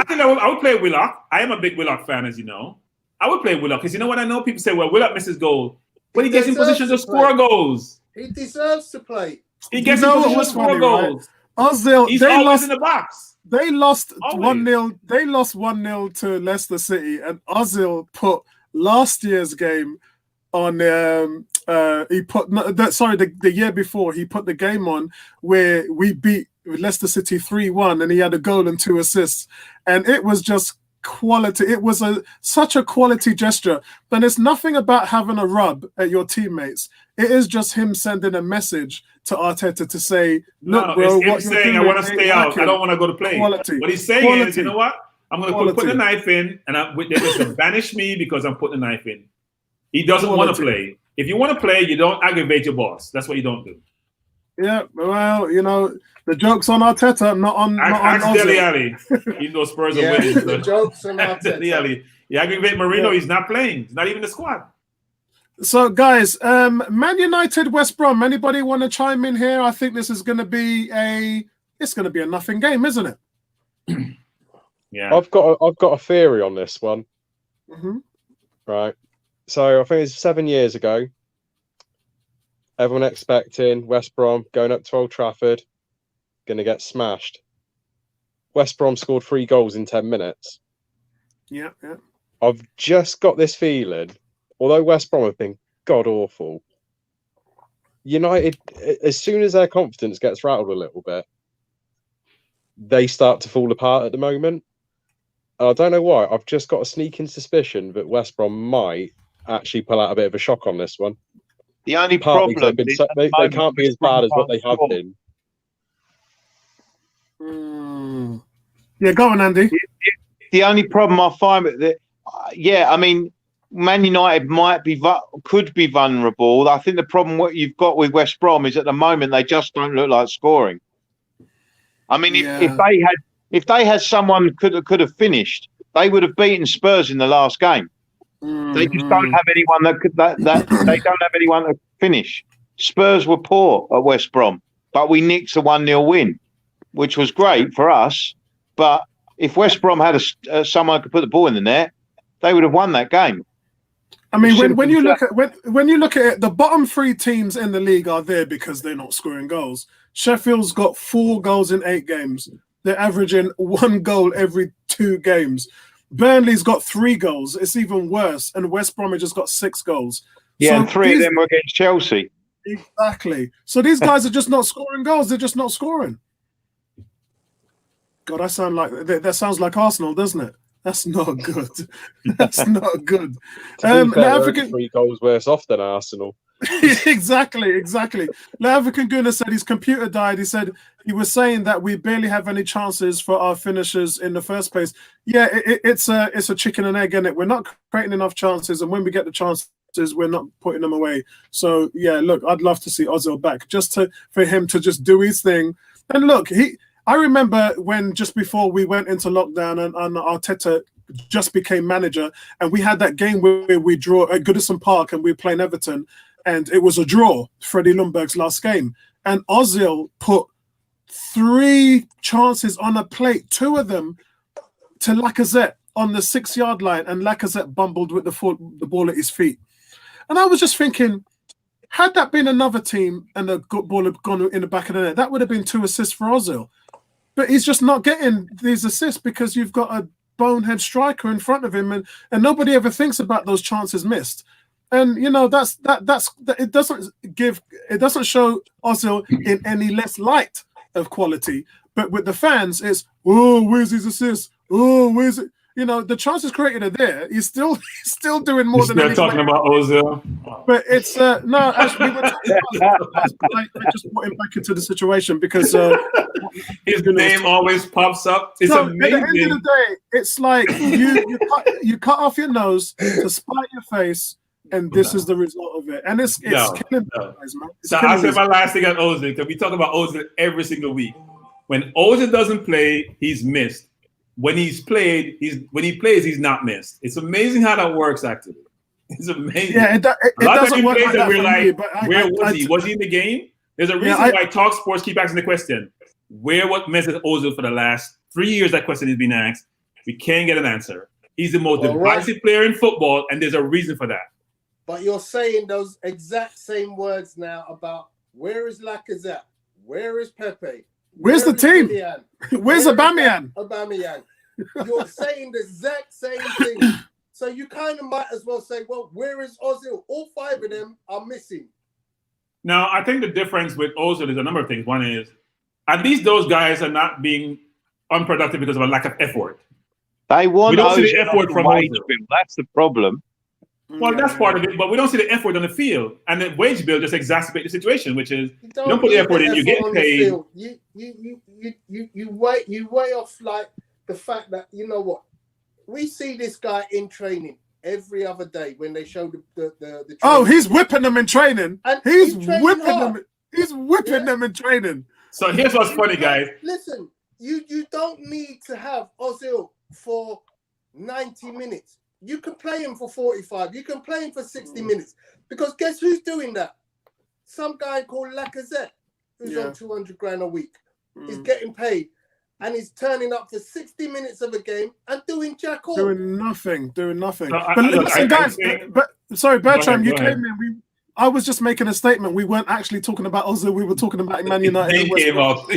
think I would play Willock. I am a big Willock fan, as you know. I would play Willock because you know what I know? People say, well, Willock misses goals. But he gets in position to score goals. He deserves to play. He gets in position to score goals. Ozil, he's always in the box. They lost 1-0. They lost 1-0 to Leicester City, and Ozil put last year's game on. The year before he put the game on where we beat Leicester City 3-1, and he had a goal and 2 assists, and it was just quality. It was such a quality gesture. But it's nothing about having a rub at your teammates. It is just him sending a message to Arteta to say, "Look, bro, what you're saying, I want to stay out. I don't want to go to play." Quality. What he's saying is, you know what? I'm going to put the knife in, and they're just going to banish me because I'm putting the knife in. He doesn't want to play. If you want to play, you don't aggravate your boss. That's what you don't do. Yeah, well, the joke's on Arteta, not on Dele Alli. Even though Spurs are winning. The joke's on Arteta. You aggravate Marino, he's not playing. He's not even in the squad. So, guys, Man United, West Brom. Anybody want to chime in here? I think this is going to be a nothing game, isn't it? Yeah. I've got a theory on this one. Mm-hmm. Right. So I think it's 7 years ago. Everyone expecting West Brom going up to Old Trafford, going to get smashed. West Brom scored 3 goals in 10 minutes. Yeah. I've just got this feeling, although West Brom have been god awful, United, as soon as their confidence gets rattled a little bit, they start to fall apart at the moment. I don't know why. I've just got a sneaking suspicion that West Brom might actually pull out a bit of a shock on this one. The only Partly problem because is they can't be as bad as what they have been. Yeah, go on, Andy. The only problem I find with it, I mean, Man United could be vulnerable. I think the problem what you've got with West Brom is at the moment they just don't look like scoring. I mean, if they had someone could have finished, they would have beaten Spurs in the last game. They just don't have anyone they don't have anyone to finish. Spurs were poor at West Brom, but we nicked a 1-0 win, which was great for us. But if West Brom had someone who could put the ball in the net, they would have won that game. I mean, when you look at it, the bottom 3 teams in the league are there because they're not scoring goals. Sheffield's got 4 goals in 8 games. They're averaging 1 goal every 2 games. Burnley's got 3 goals. It's even worse. And West Bromwich has got 6 goals. Yeah, so and 3 of them were against Chelsea. Exactly. So these guys are just not scoring goals. They're just not scoring. God, that sounds like Arsenal, doesn't it? That's not good. That's not good. The 3 goals worse off than Arsenal. Exactly. The African Gunner said his computer died. He said he was saying that we barely have any chances for our finishers in the first place. Yeah, it's a chicken and egg, isn't it? We're not creating enough chances, and when we get the chances, we're not putting them away. So yeah, look, I'd love to see Ozil back for him to just do his thing. And look, I remember when just before we went into lockdown and Arteta just became manager, and we had that game where we draw at Goodison Park and we were playing Everton, and it was a draw, Freddie Ljungberg's last game. And Ozil put 3 chances on a plate, 2 of them to Lacazette on the 6-yard line, and Lacazette bumbled with the ball at his feet. And I was just thinking, had that been another team and the ball had gone in the back of the net, that would have been 2 assists for Ozil. But he's just not getting these assists because you've got a bonehead striker in front of him, and nobody ever thinks about those chances missed. And you know it doesn't show Ozil in any less light of quality. But with the fans, it's where's his assist? Where's it? You know, the chances created are there. He's still doing more than anything. Talking about Ozil, but it's no. Actually, I just put him back into the situation because his name always pops up. It's amazing. At the end of the day, it's like you cut off your nose to spite your face, and this is the result of it. And it's killing guys, man. So I'll say my last thing on Ozil, because we talk about Ozil every single week. When Ozil doesn't play, he's missed. When he plays, he's not missed. It's amazing how that works, actually. It's amazing. Yeah, it doesn't work like that we're like, me, but where was he? Was he in the game? There's a reason why Talk Sports keep asking the question. What messes Ozil for the last 3 years? That question has been asked. We can't get an answer. He's the most divisive player in football, and there's a reason for that. But you're saying those exact same words now about where is Lacazette? Where is Pepe? Where's the team? Willian? Where's Aubameyang? You're saying the exact same thing. So you kind of might as well say, well, where is Ozil? All 5 of them are missing. Now, I think the difference with Ozil is a number of things. One is, at least those guys are not being unproductive because of a lack of effort. We don't see the effort from Ozil. That's the problem. Well, that's part of it, but we don't see the effort on the field, and the wage bill just exacerbates the situation, which is you don't put the effort in, you get paid. You weigh off like the fact that, you know what, we see this guy in training every other day when they show the training. Oh, he's whipping them in training. And he's whipping them. He's whipping them in training. So here's what's funny, guys. Listen, you don't need to have Ozil for 90 minutes. You can play him for 45. You can play him for 60 minutes. Because guess who's doing that? Some guy called Lacazette, who's on 200 grand a week. He's getting paid. And he's turning up for 60 minutes of a game and doing jack all. Doing nothing. So But listen, guys, sorry, Bertram, you came in. I was just making a statement. We weren't actually talking about Ozil. We were talking about Man United. His name came up.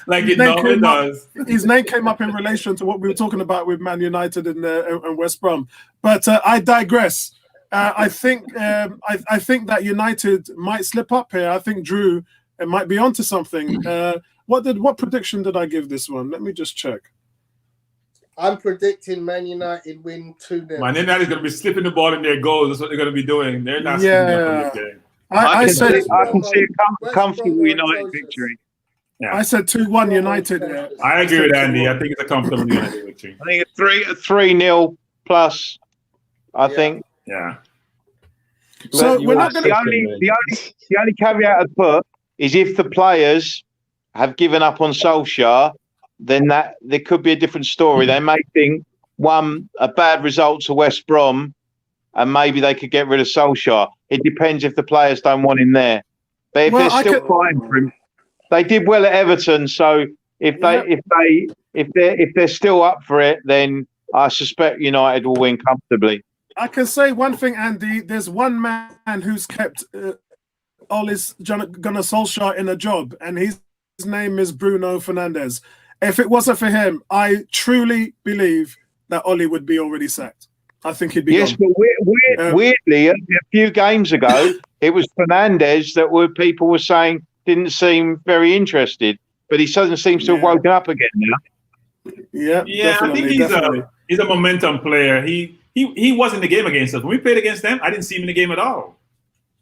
Like it normally does. His name came up in relation to what we were talking about with Man United and West Brom. But I digress. I think that United might slip up here. I think Drew might be onto something. What prediction did I give this one? Let me just check. I'm predicting Man United win 2-0. Man United is going to be slipping the ball in their goals. That's what they're going to be doing. They're not slipping up in this game. I can see a comfortable United victory. Yeah. I said 2-1 United. I agree with Andy. I think it's a comfortable United victory. I think a 3-0 plus. I think. Yeah. So we're not going to. The only caveat I'd put is if the players have given up on Solskjaer, then that there could be a different story. They may think a bad result to West Brom, and maybe they could get rid of Solskjaer. It depends if the players don't want him there. But if they're still fighting for him, they did well at Everton. So if they're still up for it, then I suspect United will win comfortably. I can say one thing, Andy. There's one man who's kept Gunnar Solskjaer in a job, and his name is Bruno Fernandes. If it wasn't for him, I truly believe that Ollie would be already sacked. I think he'd be gone. But weirdly, a few games ago, it was Fernandes that people were saying didn't seem very interested, but he suddenly seems to have woken up again now. Yeah, I think he's a momentum player. He was in the game against us. When we played against them, I didn't see him in the game at all.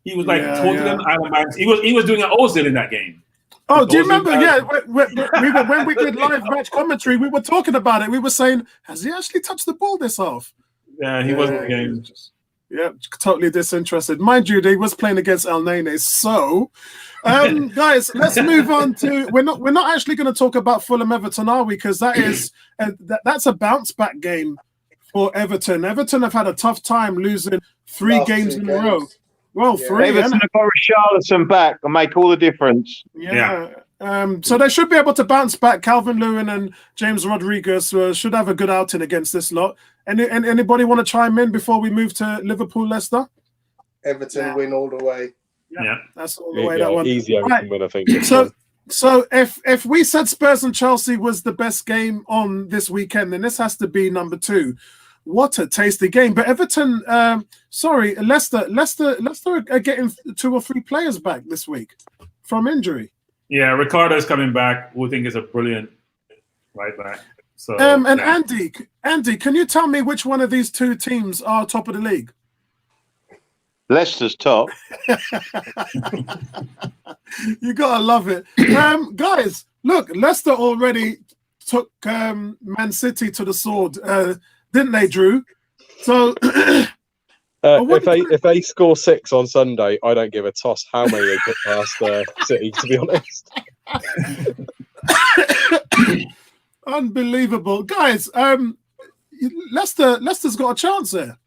He was like totally out. He was doing an Ozil in that game. Oh, do you remember? Yeah, when we did live match commentary, we were talking about it. We were saying, has he actually touched the ball this half? Yeah, he wasn't in the game. Yeah, totally disinterested. Mind you, they was playing against El Nene. So, guys, let's move on to. We're not actually going to talk about Fulham Everton, are we? Because that's a bounce back game for Everton. Everton have had a tough time losing 3 games in a row. Well, 3. Everton have got Richarlison back and make all the difference. Yeah. So they should be able to bounce back. Calvin Lewin and James Rodriguez should have a good outing against this lot. Anybody want to chime in before we move to Liverpool, Leicester? Everton win all the way. Yeah. That's all the way. That one. Easy Everton win, I think. So if we said Spurs and Chelsea was the best game on this weekend, then this has to be number 2. What a tasty game. But Everton, Leicester are getting 2 or 3 players back this week from injury. Yeah, Ricardo's coming back. We think is a brilliant right back. So, Andy, can you tell me which one of these 2 teams are top of the league? Leicester's top. You gotta love it, guys. Look, Leicester already took Man City to the sword, didn't they, Drew? So, if they score 6 on Sunday, I don't give a toss how many they put past City. To be honest. Unbelievable, guys. Leicester's got a chance there.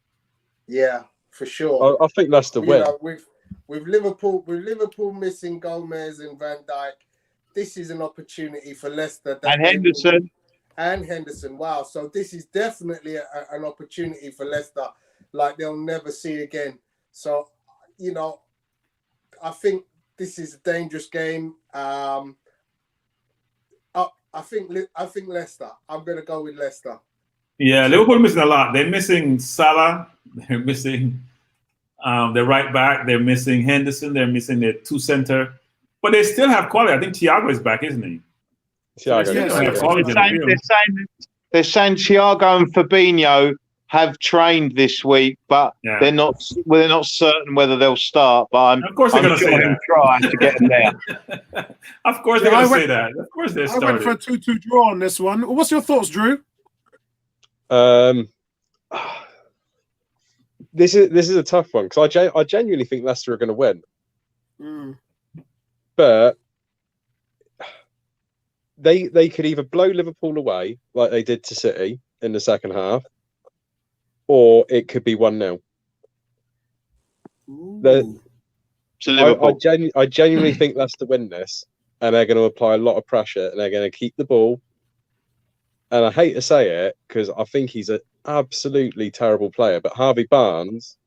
Yeah, for sure. I think Leicester win. With Liverpool missing Gomez and Van Dijk, this is an opportunity for Leicester. And Henderson. Wow. So this is definitely an opportunity for Leicester like they'll never see again. So, I think this is a dangerous game. I think Leicester. I'm going to go with Leicester. Yeah, Liverpool missing a lot. They're missing Salah. They're missing their right back. They're missing Henderson. They're missing their 2 center. But they still have quality. I think Thiago is back, isn't he? They're saying Thiago and Fabinho have trained this week, but they're not certain whether they'll start. But of course they're going to say that. Try to get them there. Of course they're going to say that. Of course they're starting. I went for a 2-2 draw on this one. What's your thoughts, Drew? This is a tough one because I genuinely think Leicester are going to win, but they could either blow Liverpool away like they did to City in the second half, or it could be 1-0. I genuinely think Leicester win this, and they're going to apply a lot of pressure, and they're going to keep the ball. And I hate to say it because I think he's an absolutely terrible player, but Harvey Barnes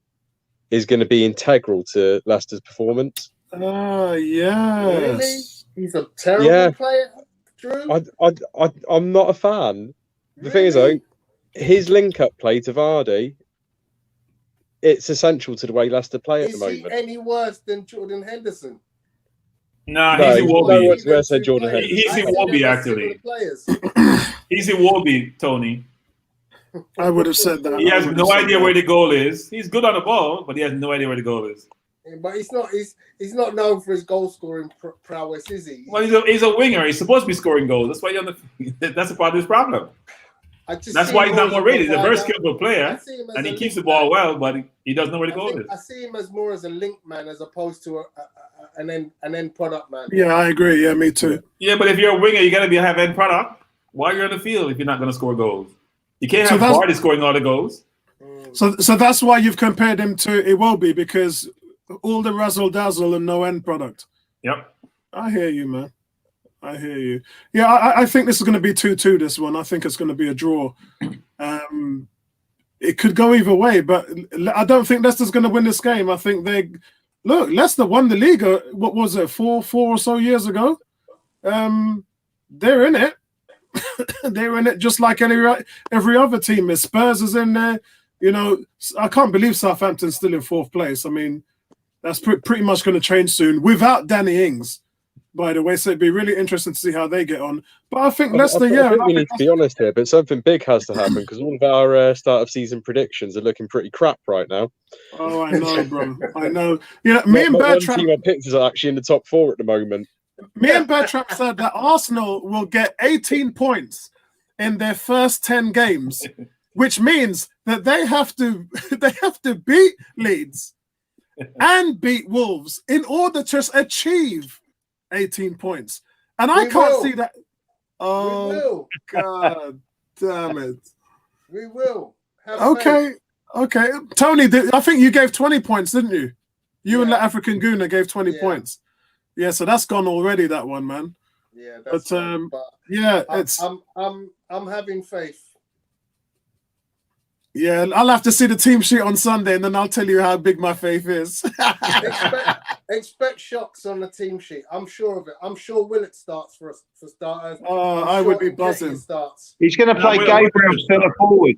is going to be integral to Leicester's performance. Yes. Really? He's a terrible player, Drew? I'm not a fan. The thing is, though, his link-up play to Vardy, it's essential to the way Leicester play at the moment. Is he any worse than Jordan Henderson? No, No, he's a Wolby. Where said Jordan Henderson? He's a Wolby, actually. He's a Wolby, Tony. I would have said that. He has no idea where the goal is. He's good on the ball, but he has no idea where the goal is. But he's not known for his goal scoring prowess, is he? Well, he's a winger. He's supposed to be scoring goals. That's why that's a part of his problem. That's why he's not more rated. He's a very skillful player, and he keeps the ball well, but he doesn't know where the goal is. I see him as more as a link man as opposed to an end product man. Yeah, I agree. Yeah, me too. Yeah, but if you're a winger, you got to have end product. Why are you on the field if you're not going to score goals? You can't have Vardy scoring all the goals. So that's why you've compared him to Iwobi, because all the razzle dazzle and no end product. Yep. I hear you, man. I hear you. Yeah, I think this is going to be 2-2, this one. I think it's going to be a draw. It could go either way, but I don't think Leicester's going to win this game. I think Leicester won the league, what was it, four or so years ago? They're in it. They're in it just like every other team is. Spurs is in there. You know, I can't believe Southampton's still in 4th place. I mean, that's pretty much going to change soon without Danny Ings, by the way. So it'd be really interesting to see how they get on. But I think Leicester, I think we need to be honest here, but something big has to happen because all of our start of season predictions are looking pretty crap right now. Oh, I know, bro. I know. You know, me and Bertrand. One team I picked is actually in the top 4 at the moment. Me and Bertrand said that Arsenal will get 18 points in their first 10 games, which means that they have to beat Leeds and beat Wolves in order to achieve 18 points. And I can't see that. Oh, God damn it. We will. Okay. Tony, I think you gave 20 points, didn't you? You and the African Gooner gave 20 points. Yeah, so that's gone already, that one, man. Yeah, that's I'm having faith. Yeah, I'll have to see the team sheet on Sunday, and then I'll tell you how big my faith is. expect shocks on the team sheet. I'm sure of it. I'm sure Willett starts for starters. Oh, I would be buzzing. Starts. He's going to play Gabriel centre forward.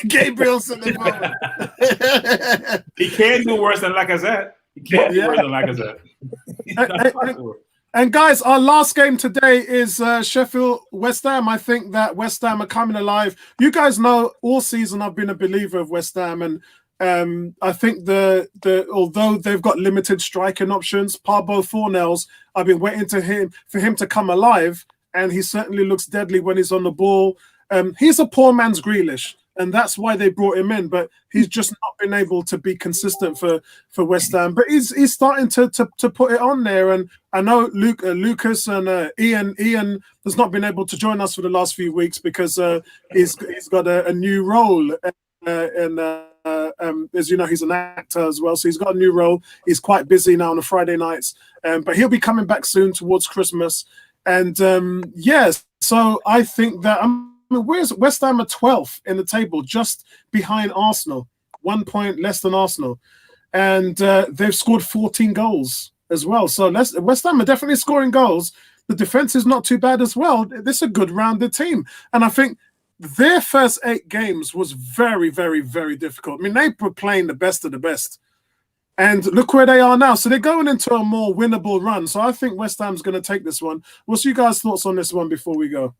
Gabriel centre forward. He can't do worse than Lacazette. He can't do worse than Lacazette. And guys, our last game today is Sheffield West Ham. I think that West Ham are coming alive. You guys know all season I've been a believer of West Ham, and I think although they've got limited striking options, Parbo Fornells, I've been waiting for him to come alive, and he certainly looks deadly when he's on the ball. He's a poor man's Grealish, and that's why they brought him in, but he's just not been able to be consistent for West Ham. But he's starting to put it on there, and I know Lucas and Ian has not been able to join us for the last few weeks because he's got a new role, and as you know, he's an actor as well, so he's got a new role. He's quite busy now on the Friday nights, but he'll be coming back soon towards Christmas. And so I think that where's West Ham at 12th in the table, just behind Arsenal, 1 point less than Arsenal, and they've scored 14 goals as well. So West Ham are definitely scoring goals. The defense is not too bad as well. This is a good rounded team, and I think their first 8 games was very, very, very difficult. I mean, they were playing the best of the best, and look where they are now. So they're going into a more winnable run. So I think West Ham's going to take this one. What's your guys' thoughts on this one before we go?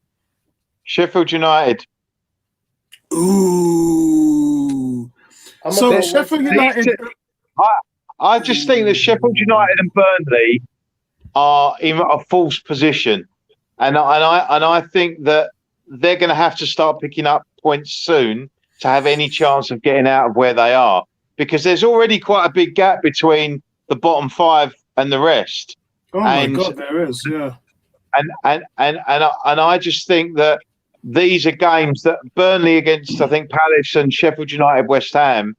Sheffield United. Ooh. So Sheffield United. I just think that Sheffield United and Burnley are in a false position, and I think that they're going to have to start picking up points soon to have any chance of getting out of where they are, because there's already quite a big gap between the bottom 5 and the rest. Oh my God, there is, yeah. And I just think that these are games that Burnley against, I think, Palace and Sheffield United, West Ham,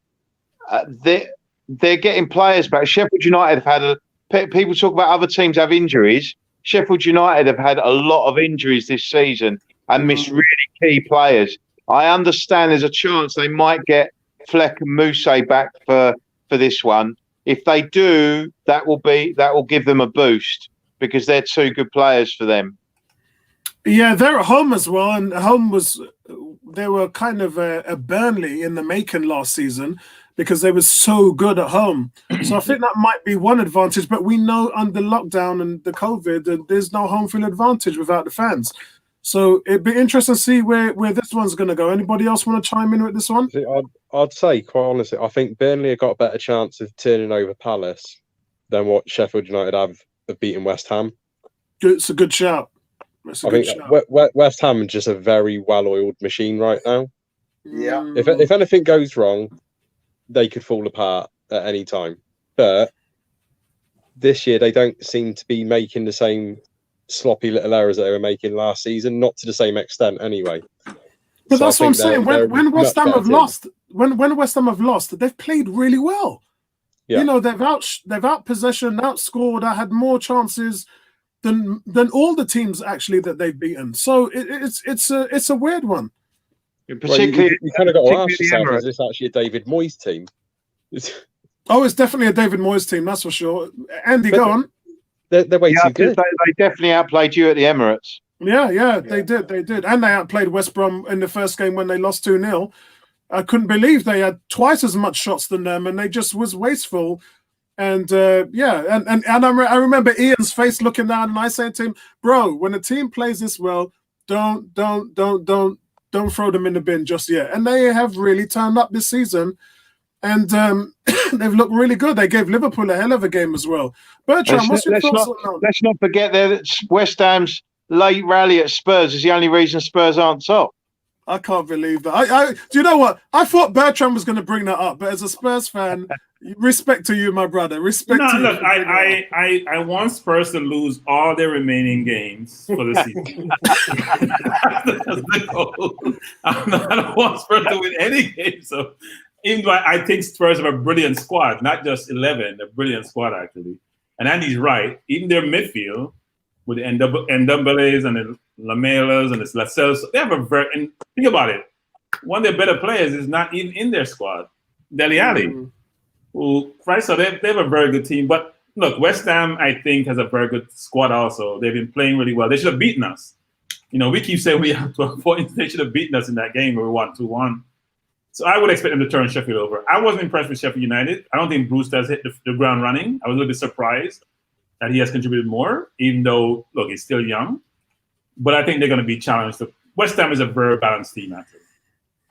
they're getting players back. Sheffield United have had people talk about other teams have injuries. Sheffield United have had a lot of injuries this season and missed really key players. I understand there's a chance they might get Fleck and Mousse back for this one. If they do, that will give them a boost because they're two good players for them. Yeah, they're at home as well, and they were kind of a Burnley in the making last season because they were so good at home. So I think that might be one advantage, but we know under lockdown and the COVID, there's no home field advantage without the fans. So it'd be interesting to see where this one's going to go. Anybody else want to chime in with this one? I'd say, quite honestly, I think Burnley have got a better chance of turning over Palace than what Sheffield United have of beating West Ham. It's a good shout. I think West Ham is just a very well-oiled machine right now. Yeah. If anything goes wrong, they could fall apart at any time. But this year, they don't seem to be making the same sloppy little errors that they were making last season, not to the same extent anyway. But that's what I'm saying. When West Ham have lost, when West Ham have lost, they've played really well. Yeah. You know, they've out possession, outscored. I had more chances than all the teams actually that they've beaten. So it's a weird one. Particularly, you kind of got to ask yourself: is this actually a David Moyes team? Oh, it's definitely a David Moyes team, that's for sure. Andy, go on. They're way too good. They definitely outplayed you at the Emirates. Yeah, they did. And they outplayed West Brom in the first game when they lost 2-0. I couldn't believe they had twice as much shots than them, and they just was wasteful. And I remember Ian's face looking down, and I said to him, "Bro, when a team plays this well, don't throw them in the bin just yet." And they have really turned up this season, and they've looked really good. They gave Liverpool a hell of a game as well. Bertrand, what's your thoughts on that? Let's not forget that West Ham's late rally at Spurs is the only reason Spurs aren't top. I can't believe that. Do you know what? I thought Bertrand was going to bring that up, but as a Spurs fan, respect to you, my brother. Respect to you. Look, I want Spurs to lose all their remaining games for the season. I don't want Spurs to win any game. So, even though I think Spurs have a brilliant squad, not just 11, a brilliant squad actually. And Andy's right. Even their midfield with the Ndombele's and the Lamelas and the Lascelles, they have and think about it. One of their better players is not even in their squad. Dele Alli. So they have a very good team. But look, West Ham, I think, has a very good squad also. They've been playing really well. They should have beaten us. You know, we keep saying we have 12 points. They should have beaten us in that game where we won 2-1. So I would expect them to turn Sheffield over. I wasn't impressed with Sheffield United. I don't think Brewster has hit the ground running. I was a little bit surprised that he has contributed more, even though, look, he's still young. But I think they're going to be challenged. West Ham is a very balanced team, actually.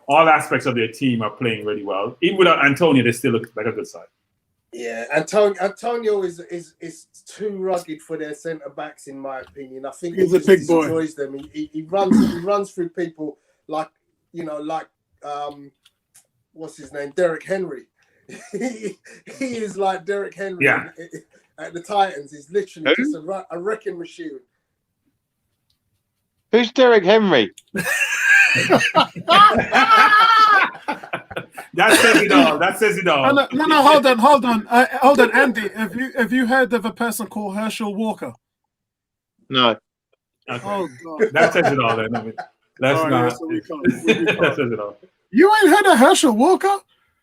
All aspects of their team are playing really well. Even without Antonio, they still look like a good side. Yeah, Antonio is too rugged for their centre backs, in my opinion. I think he's a big boy. Enjoys them. He runs through people like what's his name, Derek Henry. he is like Derek Henry. Yeah. At the Titans. He's literally just a wrecking machine. Who's Derek Henry? That says it all. No, hold on, Andy. Have you heard of a person called Herschel Walker? No. Okay. Oh God. That says it all then. That says it all. You ain't heard of Herschel Walker?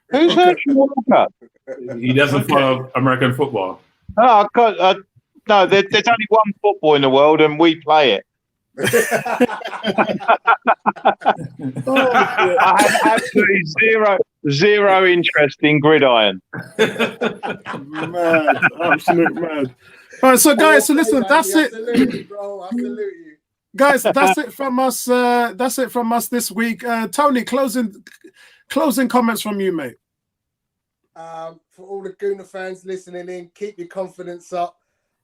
Who's Herschel Walker? He doesn't follow American football. No, no. There's only one football in the world, and we play it. I have absolutely zero interest in gridiron. Mad, absolute mad. All right, so guys, so listen, that's it. Absolutely, bro. Absolutely. Guys, that's it from us. That's it from us this week. Tony, closing comments from you, mate. For all the Gooner fans listening in, keep your confidence up.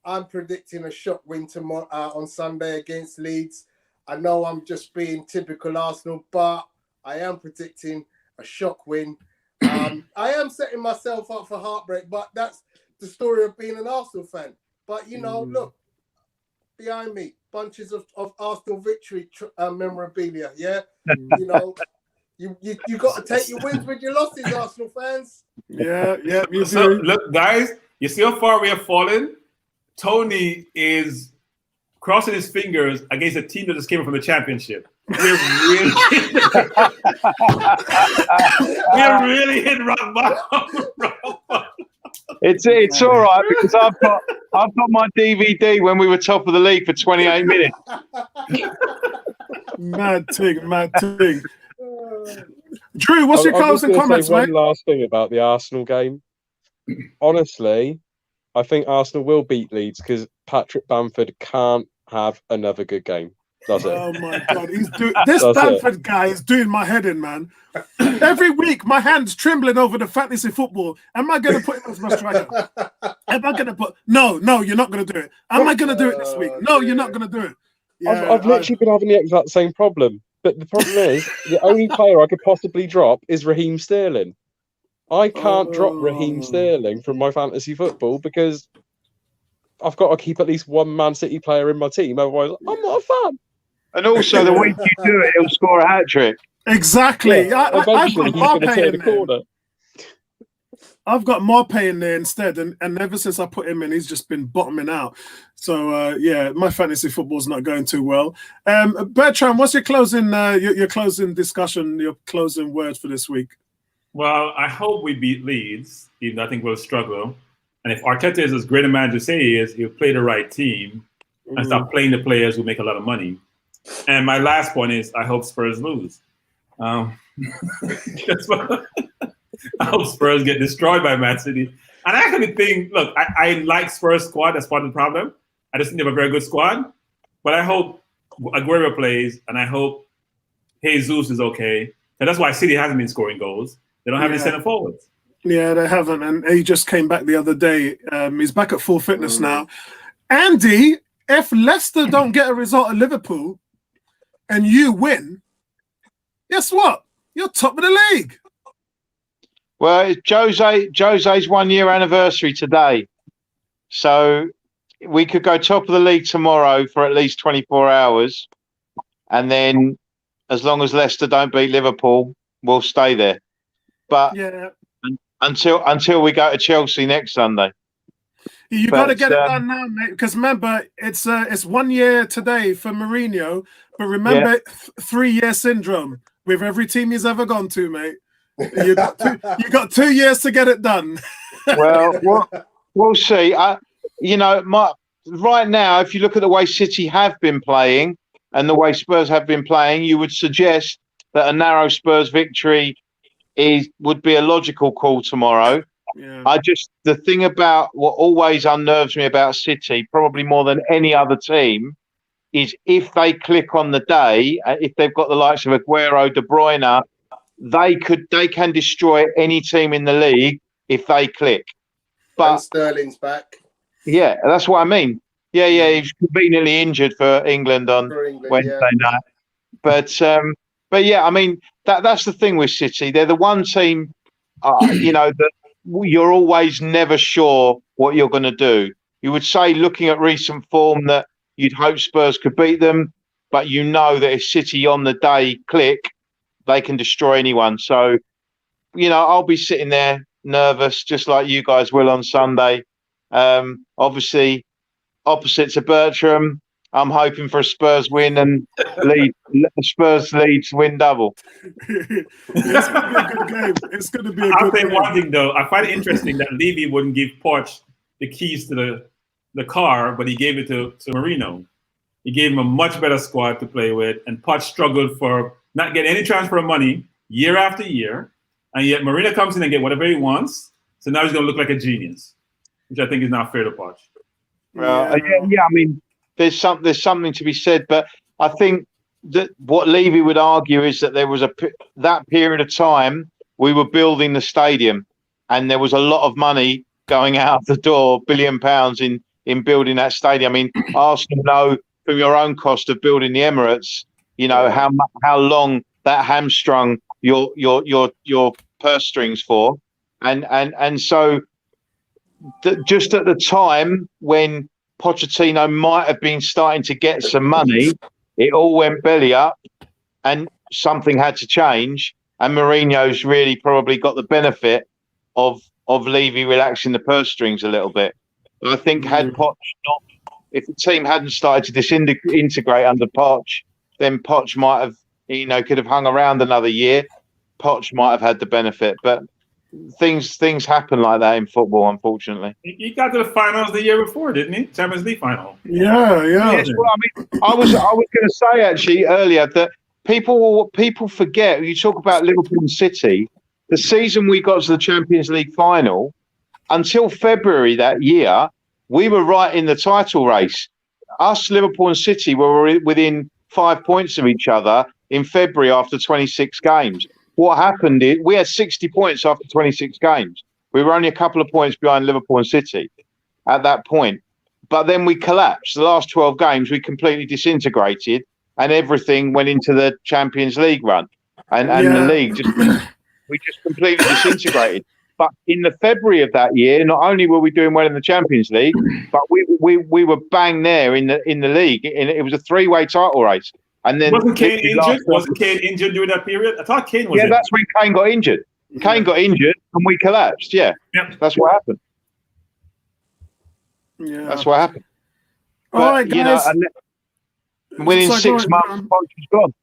I'm predicting a shock win tomorrow on Sunday against Leeds. I know I'm just being typical Arsenal, but I am predicting a shock win. I am setting myself up for heartbreak, but that's the story of being an Arsenal fan. But, you know, look, behind me, bunches of Arsenal victory memorabilia, yeah? You know, you got to take your wins with your losses, Arsenal fans. Yeah. So, look, guys, you see how far we have fallen? Tony is crossing his fingers against a team that just came from the championship. we're really, we're really hitting rock bottom. It's all right because I've got my DVD when we were top of the league for 28 minutes. Mad thing. Drew, what's your closing comments, mate? One last thing about the Arsenal game. Honestly, I think Arsenal will beat Leeds because Patrick Bamford can't have another good game. Does it? Oh my God, this Bamford guy is doing my head in, man. Every week, my hand's trembling over the fantasy football. Am I going to put him as my striker? Am I going to put? No, you're not going to do it. Am I going to do it this week? No, you're not going to do it. Yeah, I've literally been having the exact same problem. But the problem is, the only player I could possibly drop is Raheem Sterling. I can't drop Raheem Sterling from my fantasy football because I've got to keep at least one Man City player in my team. Otherwise, I'm not a fan. And also, the week you do it, he'll score a hat trick. Exactly. Yeah, eventually, he's going to turn the corner. I've got Marpay in there instead, and ever since I put him in, he's just been bottoming out. So my fantasy football's not going too well. Bertrand, what's your closing discussion, your closing words for this week? Well, I hope we beat Leeds, even though I think we'll struggle. And if Arteta is as great a man to say he is, he'll play the right team and stop playing the players who make a lot of money. And my last point is, I hope Spurs lose. I hope Spurs get destroyed by Man City. And I actually think, look, I like Spurs squad. That's part of the problem. I just think they have a very good squad. But I hope Aguero plays, and I hope Jesus is okay. And that's why City hasn't been scoring goals. They don't have any center forwards. Yeah, they haven't. And he just came back the other day. He's back at full fitness now. Andy, if Leicester don't get a result at Liverpool and you win, guess what? You're top of the league. Well, it's Jose's 1 year anniversary today. So we could go top of the league tomorrow for at least 24 hours. And then as long as Leicester don't beat Liverpool, we'll stay there. But until we go to Chelsea next Sunday. You got to get it done now, mate. Because remember, it's 1 year today for Mourinho. But remember, 3-year syndrome with every team he's ever gone to, mate. You got 2 years to get it done. Well, we'll see. Right now, if you look at the way City have been playing and the way Spurs have been playing, you would suggest that a narrow Spurs victory would be a logical call tomorrow. Yeah. The thing about what always unnerves me about City, probably more than any other team, is if they click on the day, if they've got the likes of Aguero, De Bruyne, they can destroy any team in the league if they click. But and Sterling's back. Yeah, that's what I mean. Yeah, he's conveniently injured for England on Wednesday night. But yeah, I mean that's the thing with City. They're the one team, that you're always never sure what you're going to do. You would say, looking at recent form, that you'd hope Spurs could beat them, but you know that if City on the day click, they can destroy anyone. So, I'll be sitting there nervous, just like you guys will on Sunday. Obviously, opposite to Bertram, I'm hoping for a Spurs win and Spurs Leeds win double. It's going to be a good game. It's going to be a good game. I'll say one thing, though. I find it interesting that Levy wouldn't give Poch the keys to the car, but he gave it to Marino. He gave him a much better squad to play with, and Poch struggled for not getting any transfer money year after year, and yet Marino comes in and get whatever he wants. So now he's going to look like a genius, which I think is not fair to Poch. I mean, there's something to be said, but I think that what Levy would argue is that there was that period of time we were building the stadium, and there was a lot of money going out the door, £1 billion in building that stadium. I mean, Arsenal know from your own cost of building the Emirates, how long that hamstrung your purse strings for, and so just at the time when Pochettino might have been starting to get some money, it all went belly up, and something had to change. And Mourinho's really probably got the benefit of Levy relaxing the purse strings a little bit. But I think if the team hadn't started to disintegrate under Poch, then Poch might have, could have hung around another year. Poch might have had the benefit, but things happen like that in football, unfortunately. He got to the finals the year before, didn't he? Champions League final. Yeah. Yes, well, I was going to say actually earlier that people forget. You talk about Liverpool and City. The season we got to the Champions League final, until February that year, we were right in the title race. Us, Liverpool and City, were within 5 points of each other in February after 26 games. What happened is we had 60 points after 26 games. We were only a couple of points behind Liverpool and City at that point. But then we collapsed. The last 12 games, we completely disintegrated, and everything went into the Champions League run. And the league, we just completely disintegrated. But in the February of that year, not only were we doing well in the Champions League, but we were bang there in the league. It was a three-way title race. And then wasn't Kane injured? Wasn't Kane injured during that period? I thought Kane was. Yeah, that's when Kane got injured. Kane got injured, and we collapsed. Yeah, that's what happened. Yeah, that's what happened. All right, guys. Within 6 months, Poch was gone.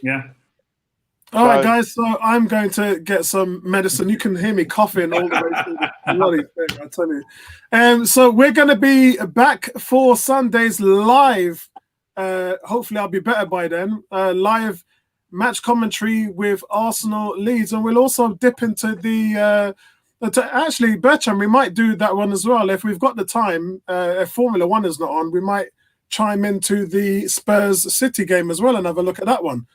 Yeah. All right, guys. So I'm going to get some medicine. You can hear me coughing all the way through the bloody thing, I tell you. So we're going to be back for Sunday's live. Hopefully, I'll be better by then. Live match commentary with Arsenal Leeds, and we'll also dip into the. Actually, Bertram, we might do that one as well if we've got the time. If Formula One is not on, we might chime into the Spurs City game as well and have a look at that one.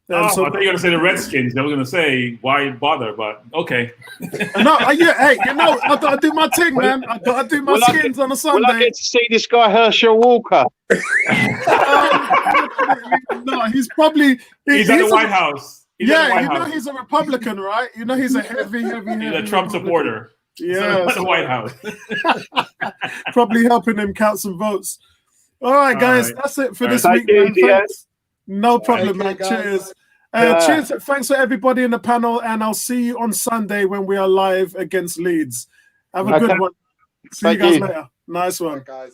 I thought you were going to say the Redskins. I was going to say, why bother? But okay. No, hey, I got to do my thing, man. I got to do my skins on a Sunday. Will I get to see this guy, Herschel Walker? No, he's probably... He's at the White House. He's he's a Republican, right? He's a heavy he's a Trump supporter. Yeah. At the White House. Probably helping him count some votes. All right, guys. That's it for this week, man. No problem, man. Cheers. Cheers. Thanks for everybody in the panel, and I'll see you on Sunday when we are live against Leeds. Have a good one. See you guys later. Nice one. Bye, guys.